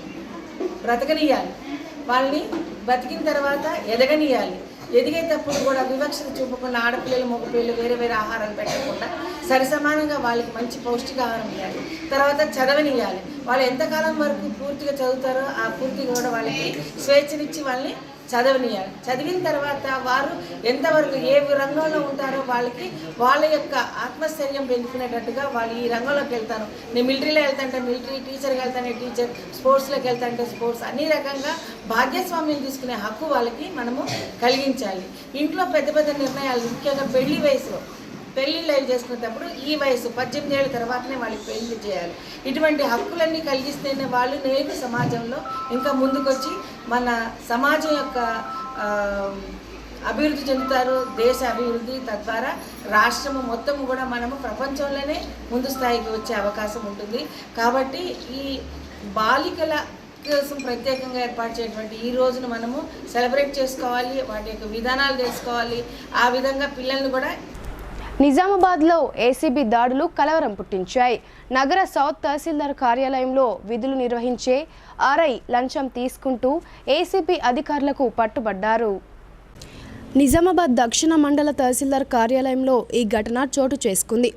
బ్రతకనియాలి, వాళ్ళని బతికిన తర్వాత ఎదగనియాలి. ఎదిగేటప్పుడు కూడా వివక్షత చూపకుండా ఆడపిల్లలు మగపిల్లలు వేరే వేరే ఆహారాలు పెట్టకుండా సరిసమానంగా వాళ్ళకి మంచి పౌష్టికాహారం ఇవ్వాలి. తర్వాత చదవనియాలి. వాళ్ళు ఎంతకాలం వరకు పూర్తిగా చదువుతారో ఆ పూర్తిగా కూడా వాళ్ళకి స్వేచ్ఛనిచ్చి వాళ్ళని చదవనియాలి. చదివిన తర్వాత వారు ఎంతవరకు ఏ రంగంలో ఉంటారో వాళ్ళకి వాళ్ళ యొక్క ఆత్మస్థైర్యం పెంచుకునేటట్టుగా వాళ్ళు ఈ రంగంలోకి వెళ్తాను, నేను మిలిటరీలో వెళ్తానంటే మిలిటరీ, టీచర్కి వెళ్తానే టీచర్, స్పోర్ట్స్లోకి వెళ్తానంటే స్పోర్ట్స్, అన్ని రకంగా భాగ్యస్వామ్యం తీసుకునే హక్కు వాళ్ళకి మనము కలిగించాలి. ఇంట్లో పెద్ద పెద్ద నిర్ణయాలు, ముఖ్యంగా పెళ్లి వయసులో పెళ్ళిళ్ళు అవి చేసుకునేటప్పుడు ఈ వయసు 18 ఏళ్ళ తర్వాతనే వాళ్ళకి పెళ్లి చేయాలి. ఇటువంటి హక్కులన్నీ కలిగిస్తేనే వాళ్ళు నేటి సమాజంలో ఇంకా ముందుకొచ్చి మన సమాజం యొక్క అభివృద్ధి చెందుతారు, దేశ అభివృద్ధి, తద్వారా రాష్ట్రము మొత్తం కూడా మనము ప్రపంచంలోనే ముందు స్థాయికి వచ్చే అవకాశం ఉంటుంది. కాబట్టి ఈ బాలికల కోసం ప్రత్యేకంగా ఏర్పాటు చేయటువంటి ఈ రోజును మనము సెలబ్రేట్ చేసుకోవాలి, వాటి యొక్క విధానాలు తెలుసుకోవాలి. ఆ విధంగా పిల్లల్ని కూడా. నిజామాబాద్లో ఏసీబీ దాడులు కలవరం పుట్టించాయి. నగర సౌత్ తహసీల్దార్ కార్యాలయంలో విధులు నిర్వహించే ఆర్ఐ లంచం తీసుకుంటూ ఏసీబీ అధికారులకు పట్టుబడ్డారు. నిజామాబాద్ దక్షిణ మండల తహసీల్దార్ కార్యాలయంలో ఈ ఘటన చోటు చేసుకుంది.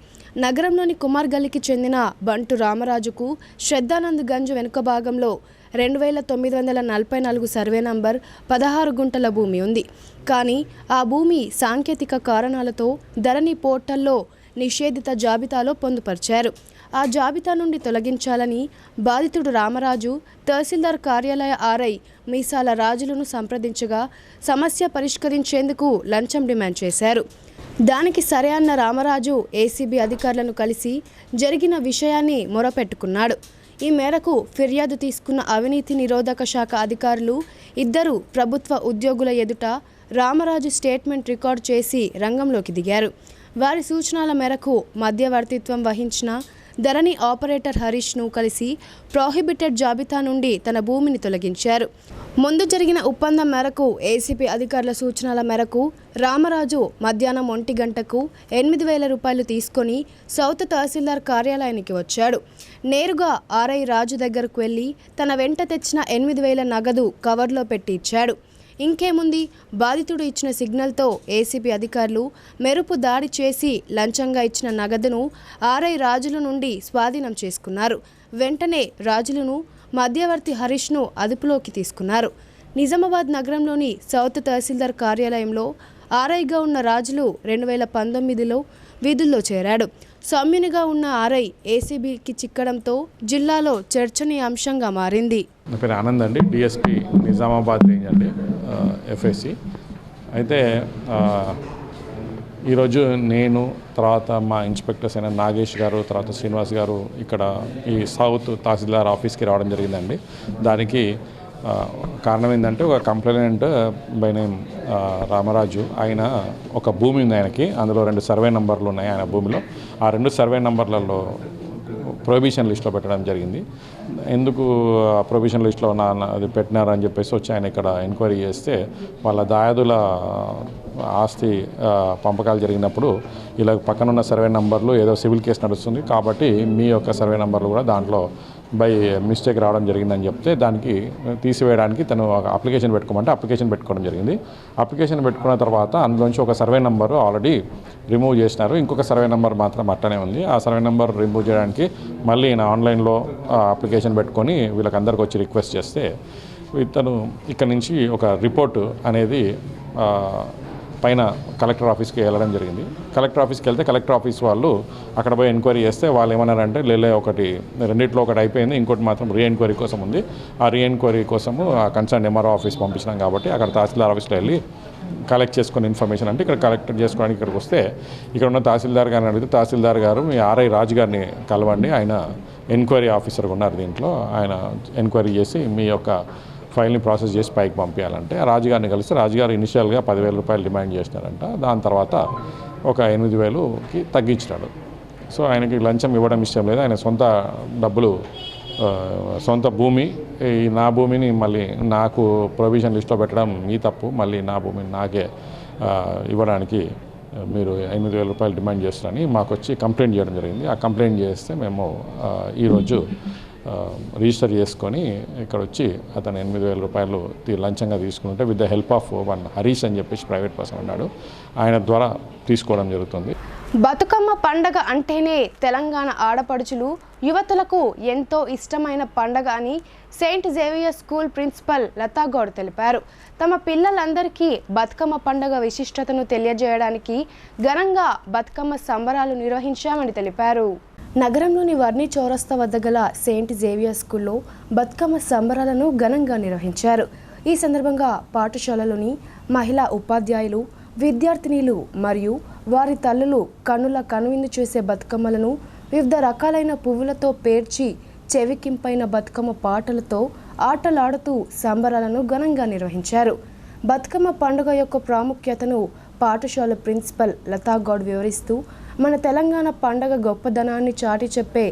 నగరంలోని కుమార్ గల్లీకి చెందిన బంటు రామరాజుకు శ్రద్ధానంద్ గంజ్ వెనుక భాగంలో 2944 సర్వే నంబర్ 16 గుంటల భూమి ఉంది. కానీ ఆ భూమి సాంకేతిక కారణాలతో ధరణి పోర్టల్లో నిషేధిత జాబితాలో పొందుపరిచారు. ఆ జాబితా నుండి తొలగించాలని బాధితుడు రామరాజు తహసీల్దార్ కార్యాలయ ఆర్ఐ మీసాల రాజులను సంప్రదించగా సమస్య పరిష్కరించేందుకు లంచం డిమాండ్ చేశారు. దానికి సరే అన్న రామరాజు ఏసీబీ అధికారులను కలిసి జరిగిన విషయాన్ని మొరపెట్టుకున్నాడు. ఈ మేరకు ఫిర్యాదు తీసుకున్న అవినీతి నిరోధక శాఖ అధికారులు 2 ప్రభుత్వ ఉద్యోగుల ఎదుట రామరాజు స్టేట్మెంట్ రికార్డు చేసి రంగంలోకి దిగారు. వారి సూచనల మేరకు మధ్యవర్తిత్వం వహించిన ధరణి ఆపరేటర్ హరీష్ను కలిసి ప్రోహిబిటెడ్ జాబితా నుండి తన భూమిని తొలగించారు. ముందు జరిగిన ఒప్పందం మేరకు ఏసీపీ అధికారుల సూచనల మేరకు రామరాజు మధ్యాహ్నం 1 గంటకు 8,000 రూపాయలు తీసుకొని సౌత్ తహసీల్దార్ కార్యాలయానికి వచ్చాడు. నేరుగా ఆర్ఐ రాజు దగ్గరకు వెళ్ళి తన వెంట తెచ్చిన 8,000 నగదు కవర్లో పెట్టి ఇచ్చాడు. ఇంకేముంది, బాధితుడు ఇచ్చిన సిగ్నల్తో ఏసీబీ అధికారులు మెరుపు దాడి చేసి లంచంగా ఇచ్చిన నగదును ఆర్ఐ రాజుల నుండి స్వాధీనం చేసుకున్నారు. వెంటనే రాజులను మధ్యవర్తి హరీష్ను అదుపులోకి తీసుకున్నారు. నిజామాబాద్ నగరంలోని సౌత్ తహసీల్దార్ కార్యాలయంలో ఆర్ఐగా ఉన్న రాజులు 2019లో విధుల్లో చేరాడు. సౌమ్యునిగా ఉన్న ఆర్ఐ ఏసీబీకి చిక్కడంతో జిల్లాలో చర్చనీయాంశంగా మారింది. నా పేరు ఆనంద్ అండి, డిఎస్పీ నిజామాబాద్ రేంజ్ అండి, ఎఫ్ఎస్సి. అయితే ఈరోజు నేను, తర్వాత మా ఇన్స్పెక్టర్స్ అయిన నాగేష్ గారు, తర్వాత శ్రీనివాస్ గారు ఇక్కడ ఈ సౌత్ తహసీల్దార్ ఆఫీస్కి రావడం జరిగిందండి. దానికి కారణం ఏంటంటే ఒక కంప్లైంట్ బై నేమ్ రామరాజు, ఆయన ఒక భూమి ఉంది ఆయనకి, అందులో 2 సర్వే నంబర్లు ఉన్నాయి ఆయన భూమిలో. ఆ 2 సర్వే నంబర్లలో ప్రొహిబిషన్ లిస్ట్లో పెట్టడం జరిగింది. ఎందుకు ప్రొహిబిషన్ లిస్ట్లో అది పెట్టినారని చెప్పేసి వచ్చి ఆయన ఇక్కడ ఎంక్వైరీ చేస్తే వాళ్ళ దాయాదుల ఆస్తి పంపకాలు జరిగినప్పుడు ఇలా పక్కనున్న సర్వే నంబర్లు ఏదో సివిల్ కేసు నడుస్తుంది కాబట్టి మీ యొక్క సర్వే నంబర్లు కూడా దాంట్లో బై మిస్టేక్ రావడం జరిగిందని చెప్తే దానికి తీసివేయడానికి తను అప్లికేషన్ పెట్టుకోమంటే అప్లికేషన్ పెట్టుకోవడం జరిగింది. అప్లికేషన్ పెట్టుకున్న తర్వాత అందులోంచి ఒక సర్వే నెంబరు ఆల్రెడీ రిమూవ్ చేసినారు, ఇంకొక సర్వే నెంబర్ మాత్రం అట్టనే ఉంది. ఆ సర్వే నెంబర్ రిమూవ్ చేయడానికి మళ్ళీ నా ఆన్లైన్లో అప్లికేషన్ పెట్టుకొని వీళ్ళకందరికి వచ్చి రిక్వెస్ట్ చేస్తే ఇతను ఇక్కడ నుంచి ఒక రిపోర్టు అనేది పైన కలెక్టర్ ఆఫీస్కి వెళ్ళడం జరిగింది. కలెక్టర్ ఆఫీస్కి వెళ్తే కలెక్టర్ ఆఫీస్ వాళ్ళు అక్కడ పోయి ఎంక్వైరీ చేస్తే వాళ్ళు ఏమన్నారంటే ఒకటి రెండిట్లో ఒకటి అయిపోయింది, ఇంకోటి మాత్రం రీఎన్క్వైరీ కోసం ఉంది. ఆ రీఎన్క్వైరీ కోసము ఆ కన్సర్న్ ఎంఆర్ఓ ఆఫీస్ పంపించినాం కాబట్టి అక్కడ తహసీల్దార్ ఆఫీస్లో వెళ్ళి కలెక్ట్ చేసుకున్న ఇన్ఫర్మేషన్ అంటే ఇక్కడ కలెక్ట్ చేసుకోవడానికి ఇక్కడికి వస్తే ఇక్కడ ఉన్న తహసీల్దార్ గారిని అడిగితే తహసీల్దార్ గారు మీ ఆర్ఐ రాజు గారిని కలవండి, ఆయన ఎంక్వైరీ ఆఫీసర్గా ఉన్నారు దీంట్లో, ఆయన ఎంక్వైరీ చేసి మీ యొక్క ఫైల్ని ప్రాసెస్ చేసి పైకి పంపించాలంటే రాజుగారిని కలిస్తే రాజుగారు ఇనిషియల్గా 10,000 రూపాయలు డిమాండ్ చేసినారంట. దాని తర్వాత ఒక 8,000కి తగ్గించినాడు. సో ఆయనకి లంచం ఇవ్వడం ఇష్టం లేదు, ఆయన సొంత డబ్బులు సొంత భూమి, ఈ నా భూమిని మళ్ళీ నాకు ప్రొవిజన్ లిస్ట్లో పెట్టడం మీ తప్పు, మళ్ళీ నా భూమిని నాకే ఇవ్వడానికి మీరు 8,000 రూపాయలు డిమాండ్ చేస్తారని మాకు వచ్చి కంప్లైంట్ చేయడం జరిగింది. ఆ కంప్లైంట్ చేస్తే మేము ఈరోజు రిజిస్టర్ చేసుకొని ఇక్కడ వచ్చి అతను 8,000 రూపాయలు లంచంగా తీసుకుంటే with the help of one Harish అని చెప్పేసి ప్రైవేట్ పర్సన్ ఉన్నాడు, ఆయన ద్వారా తీసుకోవడం జరుగుతుంది. బతుకమ్మ పండగ అంటేనే తెలంగాణ ఆడపడుచులు యువతులకు ఎంతో ఇష్టమైన పండగ అని సెయింట్ జేవియర్ స్కూల్ ప్రిన్సిపల్ లతాగౌడ్ తెలిపారు. తమ పిల్లలందరికీ బతుకమ్మ పండగ విశిష్టతను తెలియజేయడానికి ఘనంగా బతుకమ్మ సంబరాలు నిర్వహించామని తెలిపారు. నగరంలోని వర్ణి చౌరస్తా వద్ద గల సెయింట్ జేవియర్ స్కూల్లో బతుకమ్మ సంబరాలను ఘనంగా నిర్వహించారు. ఈ సందర్భంగా పాఠశాలలోని మహిళా ఉపాధ్యాయులు, విద్యార్థినీలు మరియు వారి తల్లులు కన్నుల కనువిందు చేసే బతుకమ్మలను వివిధ రకాలైన పువ్వులతో పేర్చి చెవికింపైన బతుకమ్మ పాటలతో ఆటలాడుతూ సంబరాలను ఘనంగా నిర్వహించారు. బతుకమ్మ పండుగ యొక్క ప్రాముఖ్యతను పాఠశాల ప్రిన్సిపల్ లతాగౌడ్ వివరిస్తూ మన తెలంగాణ పండగ గొప్పదనాన్ని చాటి చెప్పే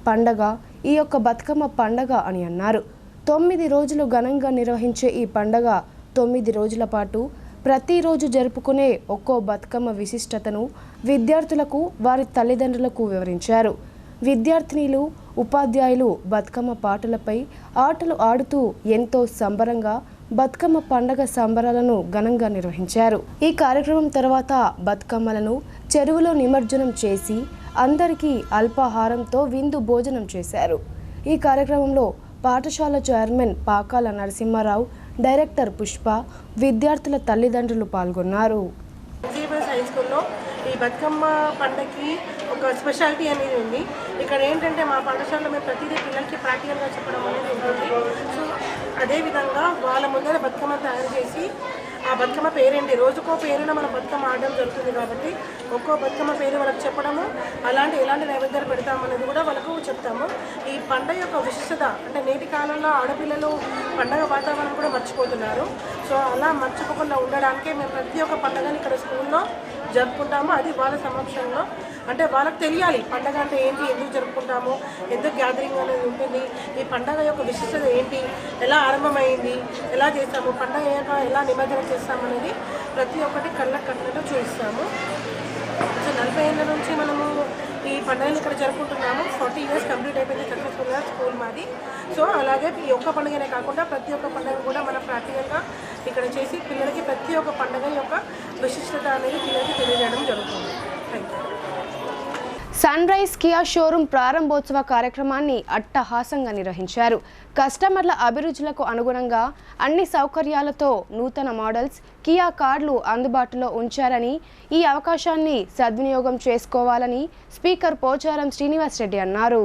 పండగ ఈ యొక్క బతుకమ్మ పండగ అని అన్నారు. 9 రోజులు ఘనంగా నిర్వహించే ఈ పండగ 9 రోజుల పాటు ప్రతిరోజు జరుపుకునే ఒక్కో బతుకమ్మ విశిష్టతను విద్యార్థులకు వారి తల్లిదండ్రులకు వివరించారు. విద్యార్థినీలు, ఉపాధ్యాయులు బతుకమ్మ పాటలపై ఆటలు ఆడుతూ ఎంతో సంబరంగా బతుకమ్మ పండగ సంబరాలను ఘనంగా నిర్వహించారు. ఈ కార్యక్రమం తర్వాత బతుకమ్మలను చెరువులో నిమజ్జనం చేసి అందరికీ అల్పాహారంతో విందు భోజనం చేశారు. ఈ కార్యక్రమంలో పాఠశాల చైర్మన్ పాకాల నరసింహారావు, డైరెక్టర్ పుష్ప, విద్యార్థుల తల్లిదండ్రులు పాల్గొన్నారు. హై స్కూల్లో ఈ బతుకమ్మ పండగకి ఒక స్పెషాలిటీ అనేది ఉంది. ఇక్కడ ఏంటంటే మా పాఠశాలలో మేము ప్రతిదీ పిల్లలకి ప్రాక్టికల్గా చెప్పడం అనేది ఉంటుంది. సో అదేవిధంగా వాళ్ళ ముందర బతుకమ్మ తయారు చేసి ఆ బతుకమ్మ పేరేంటి రోజుకో పేరున మన బతుకమ్మ ఆడడం జరుగుతుంది కాబట్టి ఒక్కో బతుకమ్మ పేరు వాళ్ళకి చెప్పడము, ఎలాంటి నైవేద్యాలు పెడతామనేది కూడా వాళ్ళకు చెప్తాము. ఈ పండగ యొక్క విశిష్టత అంటే నేటి కాలంలో ఆడపిల్లలు పండగ వాతావరణం కూడా మర్చిపోతున్నారు. సో అలా మర్చిపోకుండా ఉండడానికే మేము ప్రతి ఒక్క పండుగని ఇక్కడ స్కూల్లో జరుపుకుంటాము. అది వాళ్ళ సమక్షంలో అంటే వాళ్ళకి తెలియాలి పండగ అంటే ఏంటి, ఎందుకు జరుపుకుంటాము, ఎందుకు గ్యాదరింగ్ అనేది ఉంటుంది, ఈ పండగ యొక్క విశిష్టత ఏంటి, ఎలా ఆరంభమైంది, ఎలా చేస్తాము, పండగ అయ్యాక ఎలా నిమజ్జనం చేస్తామనేది ప్రతి ఒక్కటి కళ్ళకు కట్టినట్టు చూపిస్తాము. సో 40 ఏళ్ళ నుంచి మనము ఈ పండుగలు ఇక్కడ జరుపుకుంటున్నాము. 40 ఇయర్స్ కంప్లీట్ అయిపోయింది సక్సెస్ఫుల్గా స్కూల్ మాది. సో అలాగే ఈ ఒక్క పండుగనే కాకుండా ప్రతి ఒక్క పండుగ కూడా మనం ప్రాక్టికల్గా ఇక్కడ చేసి పిల్లలకి ప్రతి ఒక్క పండుగ యొక్క విశిష్టత అనేది పిల్లలకి తెలియజేయడం జరుగుతుంది. Thank you. Sunrise Kia showroom ప్రారంభోత్సవ కార్యక్రమాన్ని అట్టహాసంగా నిర్వహించారు. కస్టమర్ల అభిరుచులకు అనుగుణంగా అన్ని సౌకర్యాలతో నూతన మోడల్స్ కియా కార్లు అందుబాటులో ఉంచారని, ఈ అవకాశాన్ని సద్వినియోగం చేసుకోవాలని స్పీకర్ పోచారం శ్రీనివాస్ రెడ్డి అన్నారు.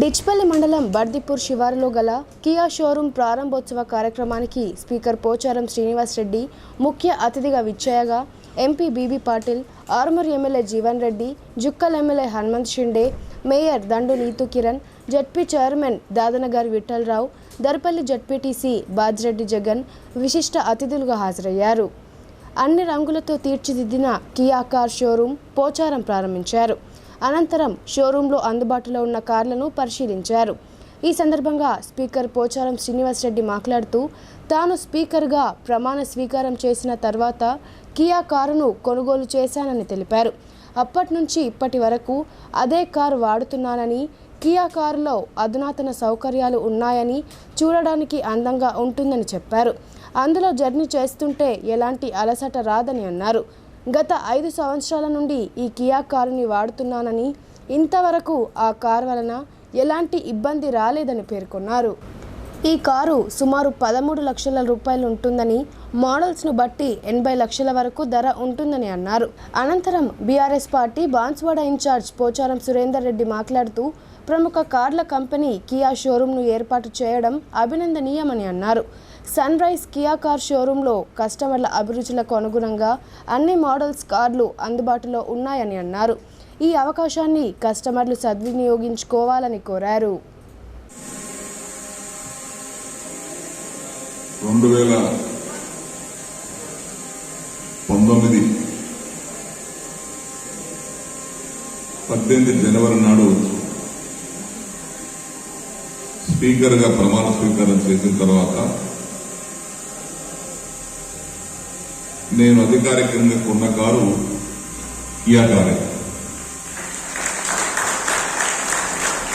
డిచ్పల్లి మండలం బర్దిపూర్ శివారులో గల కియా షోరూమ్ ప్రారంభోత్సవ కార్యక్రమానికి స్పీకర్ పోచారం శ్రీనివాస్ రెడ్డి ముఖ్య అతిథిగా విచ్చేయగా MP BB Patil, Armoor MLA Jeevan Reddy, Jukkal MLA Hanumanth Shinde, mayor Dandu Neetu Kiran, ZP chairman Dadannagari Vithalrao, Dharpally ZPTC Bajireddy Jagan విశిష్ట అతిథులుగా హాజరయ్యారు. అన్ని రంగులతో తీర్చిదిద్దిన కియా కార్ షోరూమ్ పోచారం ప్రారంభించారు. అనంతరం షోరూంలో అందుబాటులో ఉన్న కార్లను పరిశీలించారు. ఈ సందర్భంగా స్పీకర్ పోచారం శ్రీనివాస్ రెడ్డి మాట్లాడుతూ తాను స్పీకర్గా ప్రమాణ స్వీకారం చేసిన తర్వాత కియా కారును కొనుగోలు చేశానని తెలిపారు. అప్పటి నుంచి ఇప్పటి వరకు అదే కారు వాడుతున్నానని, కియా కారులో అధునాతన సౌకర్యాలు ఉన్నాయని, చూడడానికి అందంగా ఉంటుందని చెప్పారు. అందులో జర్నీ చేస్తుంటే ఎలాంటి అలసట రాదని అన్నారు. గత 5 సంవత్సరాల నుండి ఈ కియా కారుని వాడుతున్నానని, ఇంతవరకు ఆ కారు వలన ఎలాంటి ఇబ్బంది రాలేదని పేర్కొన్నారు. ఈ కారు సుమారు 13 లక్షల రూపాయలు ఉంటుందని, మోడల్స్ను బట్టి 80 లక్షల వరకు ధర ఉంటుందని అన్నారు. అనంతరం బీఆర్ఎస్ పార్టీ బాన్స్వాడ ఇన్ఛార్జ్ పోచారం సురేందర్ రెడ్డి మాట్లాడుతూ ప్రముఖ కార్ల కంపెనీ కియా షోరూంను ఏర్పాటు చేయడం అభినందనీయమని అన్నారు. సన్ రైజ్ కియా కార్ షోరూంలో కస్టమర్ల అభిరుచులకు అనుగుణంగా అన్ని మోడల్స్ కార్లు అందుబాటులో ఉన్నాయని అన్నారు. ఈ అవకాశాన్ని కస్టమర్లు సద్వినియోగించుకోవాలని కోరారు. 2018 జనవరి నాడు స్పీకర్గా ప్రమాణ స్వీకారం చేసిన తర్వాత నేను అధికారికంగా కొన్న కారు కియా కారే.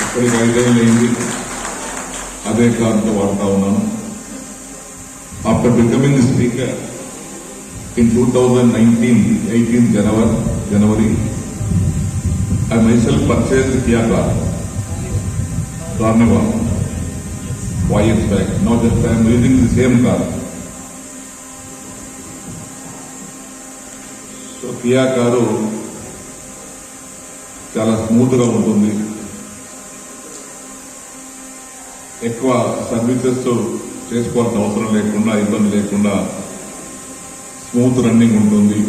ఇప్పటికి 5 ఏళ్ళు అయింది, అదే కారుతో వాడుతా ఉన్నాను. After becoming the speaker in 2019, 18th January, I myself purchased the Kia car, Carnival, 5 years back. Now just I am using the same car. So Kia car చాలా స్మూత్ గా ఉంటుంది. ఎక్కువ సర్వీసెస్ చేసుకోవాల్సిన అవసరం లేకుండా, ఇబ్బంది లేకుండా స్మూత్ రన్నింగ్ ఉంటుంది,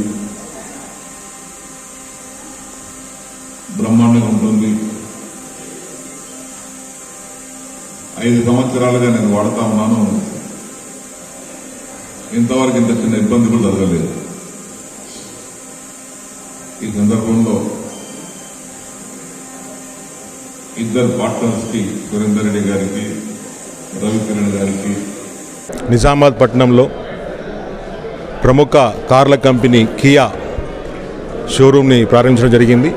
బ్రహ్మాండంగా ఉంటుంది. 5 సంవత్సరాలుగా నేను వాడుతా ఉన్నాను. ఇంతవరకు ఇంత చిన్న ఇబ్బంది కూడా జరగలేదు. ఈ సందర్భంలో ఇద్దరు పార్ట్నర్స్ కి, సురేందర్ రెడ్డి గారికి, రవికిరణ్ గారికి, నిజామాబాద్ పట్టణంలో ప్రముఖ కార్ల కంపెనీ కియా షోరూమ్ని ప్రారంభించడం జరిగింది.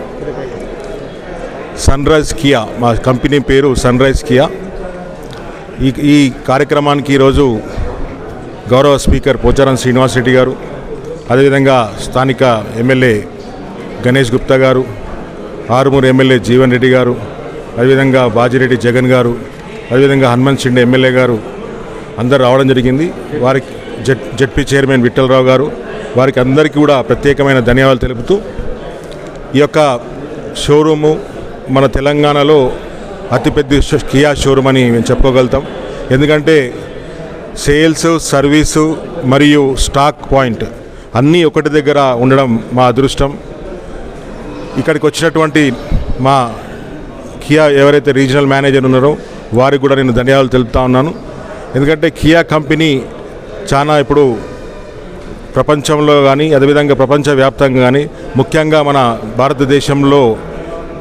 సన్ రైజ్ కియా, మా కంపెనీ పేరు సన్ రైజ్ కియా. ఈ కార్యక్రమానికి ఈరోజు గౌరవ స్పీకర్ పోచారం శ్రీనివాస్ రెడ్డి గారు, అదేవిధంగా స్థానిక ఎమ్మెల్యే గణేష్ గుప్తా గారు, ఆరుమూరు ఎమ్మెల్యే జీవన్ రెడ్డి గారు, అదేవిధంగా బాజిరెడ్డి జగన్ గారు, అదేవిధంగా హనుమంత్ షిండే ఎమ్మెల్యే గారు అందరూ రావడం జరిగింది. వారికి జెడ్పీ చైర్మన్ విఠలరావు గారు, వారికి అందరికీ కూడా ప్రత్యేకమైన ధన్యవాదాలు తెలుపుతూ, ఈ యొక్క షోరూము మన తెలంగాణలో అతిపెద్ద కియా షోరూమ్ అని మేము చెప్పుకోగలుగుతాం. ఎందుకంటే సేల్స్, సర్వీసు మరియు స్టాక్ పాయింట్ అన్నీ ఒకటి దగ్గర ఉండడం మా అదృష్టం. ఇక్కడికి వచ్చినటువంటి మా కియా ఎవరైతే రీజనల్ మేనేజర్ ఉన్నారో వారికి కూడా నేను ధన్యవాదాలు తెలుపుతా ఉన్నాను. ఎందుకంటే కియా కంపెనీ చాలా ఇప్పుడు ప్రపంచంలో కానీ, అదేవిధంగా ప్రపంచవ్యాప్తంగా కానీ, ముఖ్యంగా మన భారతదేశంలో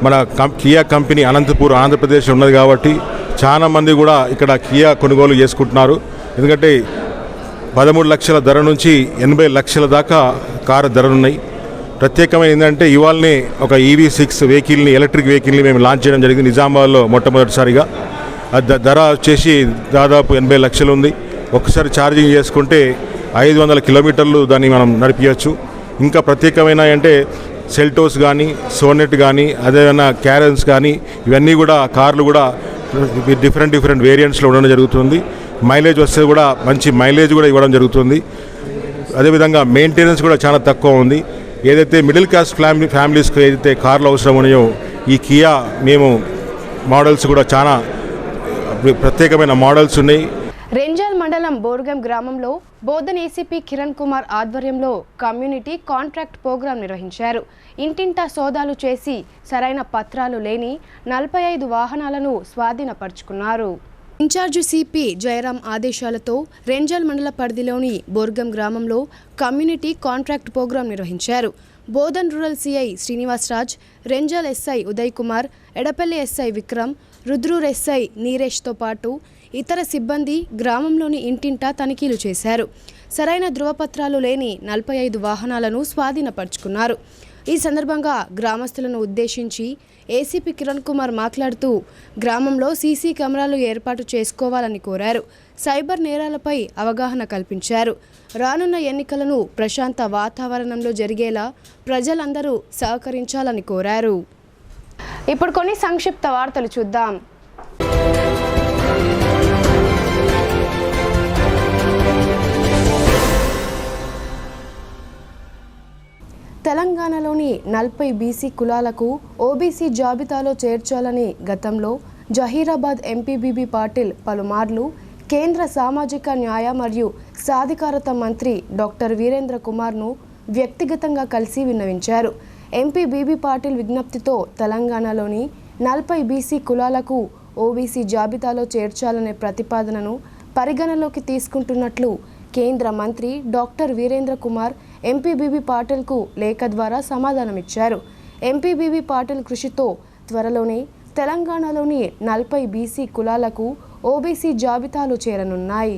మన కియా కంపెనీ అనంతపూర్ ఆంధ్రప్రదేశ్లో ఉన్నది కాబట్టి చాలామంది కూడా ఇక్కడ కియా కొనుగోలు చేసుకుంటున్నారు. ఎందుకంటే 13 లక్షల ధర నుంచి 80 లక్షల దాకా కారు ధరలున్నాయి. ప్రత్యేకమైన ఏంటంటే ఇవాళనే ఒక EV6 వెహికల్ని, ఎలక్ట్రిక్ వెహికల్ని మేము లాంచ్ చేయడం జరిగింది నిజామాబాద్లో మొట్టమొదటిసారిగా. ధర వచ్చేసి దాదాపు 80 లక్షలు ఉంది. ఒకసారి ఛార్జింగ్ చేసుకుంటే 500 కిలోమీటర్లు దాన్ని మనం నడిపించవచ్చు. ఇంకా ప్రత్యేకమైన అంటే సెల్టోస్ కానీ, సోనెట్ కానీ, అదేవిధంగా క్యారెన్స్ కానీ, ఇవన్నీ కూడా కార్లు కూడా డిఫరెంట్ వేరియంట్స్లో ఉండడం జరుగుతుంది. మైలేజ్ వస్తే కూడా మంచి మైలేజ్ కూడా ఇవ్వడం జరుగుతుంది. అదేవిధంగా మెయింటెనెన్స్ కూడా చాలా తక్కువ ఉంది. ఏదైతే మిడిల్ క్లాస్ ఫ్యామిలీస్కి ఏదైతే కార్లు అవసరం ఉన్నాయో ఈ కియా మేము మోడల్స్ కూడా చాలా ప్రత్యేకమైన మోడల్స్ ఉన్నాయి. రెంజల్ మండలం బోర్గం గ్రామంలో బోధన్ ఏసీపీ కిరణ్ కుమార్ ఆధ్వర్యంలో కమ్యూనిటీ కాంట్రాక్ట్ ప్రోగ్రాం నిర్వహించారు. ఇంటింటా సోదాలు చేసి సరైన పత్రాలు లేని 45 వాహనాలను స్వాధీనపరుచుకున్నారు. ఇన్ఛార్జి సిపి జయరాం ఆదేశాలతో రెంజల్ మండల పరిధిలోని బోర్గం గ్రామంలో కమ్యూనిటీ కాంట్రాక్ట్ ప్రోగ్రాం నిర్వహించారు. Bodhan rural CI Srinivas Raj, Renjal SI Uday Kumar, Yedapally SI Vikram, Rudrur SI నీరేష్తో పాటు ఇతర సిబ్బంది గ్రామంలోని ఇంటింటా తనిఖీలు చేశారు. సరైన ధృవపత్రాలు లేని 45 వాహనాలను స్వాధీనపరుచుకున్నారు. ఈ సందర్భంగా గ్రామస్తులను ఉద్దేశించి ఏసీపీ కిరణ్ కుమార్ మాట్లాడుతూ గ్రామంలో సీసీ కెమెరాలు ఏర్పాటు చేసుకోవాలని కోరారు. సైబర్ నేరాలపై అవగాహన కల్పించారు. రానున్న ఎన్నికలను ప్రశాంత వాతావరణంలో జరిగేలా ప్రజలందరూ సహకరించాలని కోరారు. ఇప్పుడు కొన్ని సంక్షిప్త వార్తలు చూద్దాం. తెలంగాణలోని 40 బీసీ కులాలకు ఓబీసీ జాబితాలో చేర్చాలని గతంలో జహీరాబాద్ ఎంపీ బీబీ పాటిల్ పలుమార్లు కేంద్ర సామాజిక న్యాయ మరియు సాధికారత మంత్రి డాక్టర్ వీరేంద్ర కుమార్ను వ్యక్తిగతంగా కలిసి విన్నవించారు. ఎంపీ బీబీ పాటిల్ విజ్ఞప్తితో తెలంగాణలోని 40 బీసీ కులాలకు ఓబీసీ జాబితాలో చేర్చాలనే ప్రతిపాదనను పరిగణలోకి తీసుకుంటున్నట్లు కేంద్ర మంత్రి doctor Virendra Kumar MP BB పాటిల్కు లేఖ ద్వారా సమాధానమిచ్చారు. ఎంపీ బీబీ పాటిల్ కృషితో త్వరలోనే తెలంగాణలోని 40 బీసీ కులాలకు ఓబీసీ జాబితాలు చేరనున్నాయి.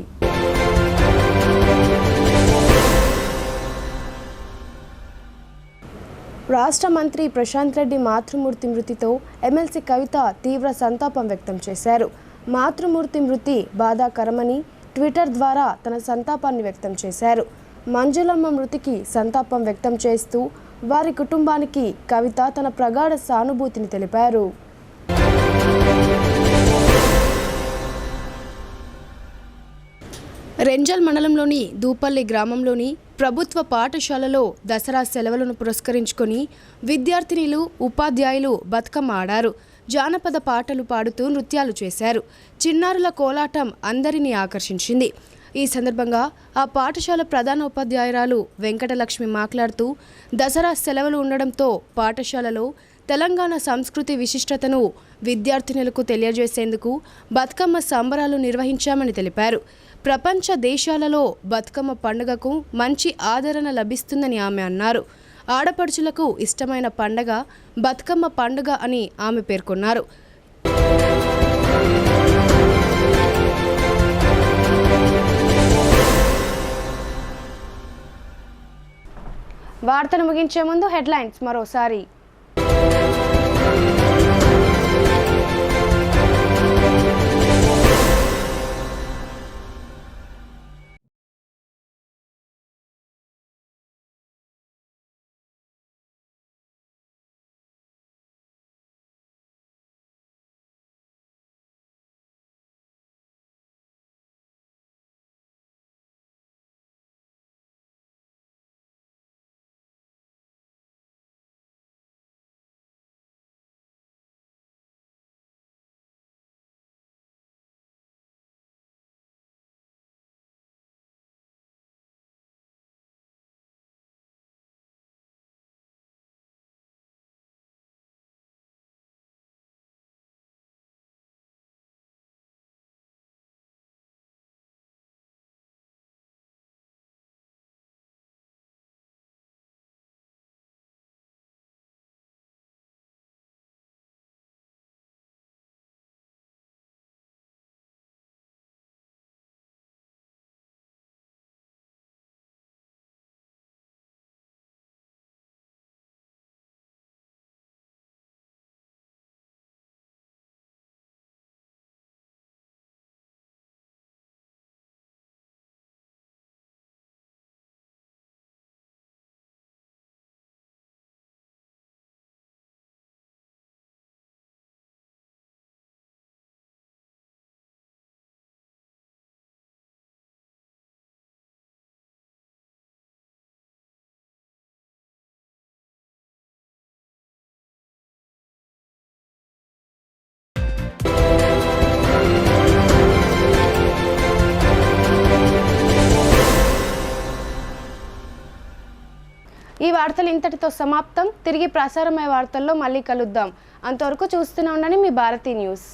రాష్ట్ర మంత్రి ప్రశాంత్ రెడ్డి మాతృమూర్తి మృతితో ఎమ్మెల్సీ కవిత తీవ్ర సంతాపం వ్యక్తం చేశారు. మాతృమూర్తి మృతి బాధాకరమని ట్విట్టర్ ద్వారా తన సంతాపాన్ని వ్యక్తం చేశారు. మంజులమ్మ మృతికి సంతాపం వ్యక్తం చేస్తూ వారి కుటుంబానికి కవిత తన ప్రగాఢ సానుభూతిని తెలిపారు. రెంజల్ మండలంలోని దూపల్లి గ్రామంలోని ప్రభుత్వ పాఠశాలలో దసరా సెలవులను పురస్కరించుకొని విద్యార్థినులు ఉపాధ్యాయులు బతుకమ్మ ఆడారు. జానపద పాటలు పాడుతూ నృత్యాలు చేశారు. చిన్నారుల కోలాటం అందరినీ ఆకర్షించింది. ఈ సందర్భంగా ఆ పాఠశాల ప్రధాన ఉపాధ్యాయురాలు వెంకటలక్ష్మి మాట్లాడుతూ దసరా సెలవులు ఉండడంతో పాఠశాలలో తెలంగాణ సంస్కృతి విశిష్టతను విద్యార్థినులకు తెలియజేసేందుకు బతుకమ్మ సంబరాలు నిర్వహించామని తెలిపారు. ప్రపంచ దేశాలలో బతుకమ్మ పండుగకు మంచి ఆదరణ లభిస్తుందని ఆమె అన్నారు. ఆడపడుచులకు ఇష్టమైన పండగ బతుకమ్మ పండుగ అని ఆమె పేర్కొన్నారు. వార్తను ముగించే ముందు హెడ్లైన్స్ మరోసారి. ఈ వార్తలు ఇంతటితో సమాప్తం. తిరిగి ప్రసారమయ్యే వార్తల్లో మళ్ళీ కలుద్దాం. అంతవరకు చూస్తూనే ఉండండి మీ భారతీ న్యూస్.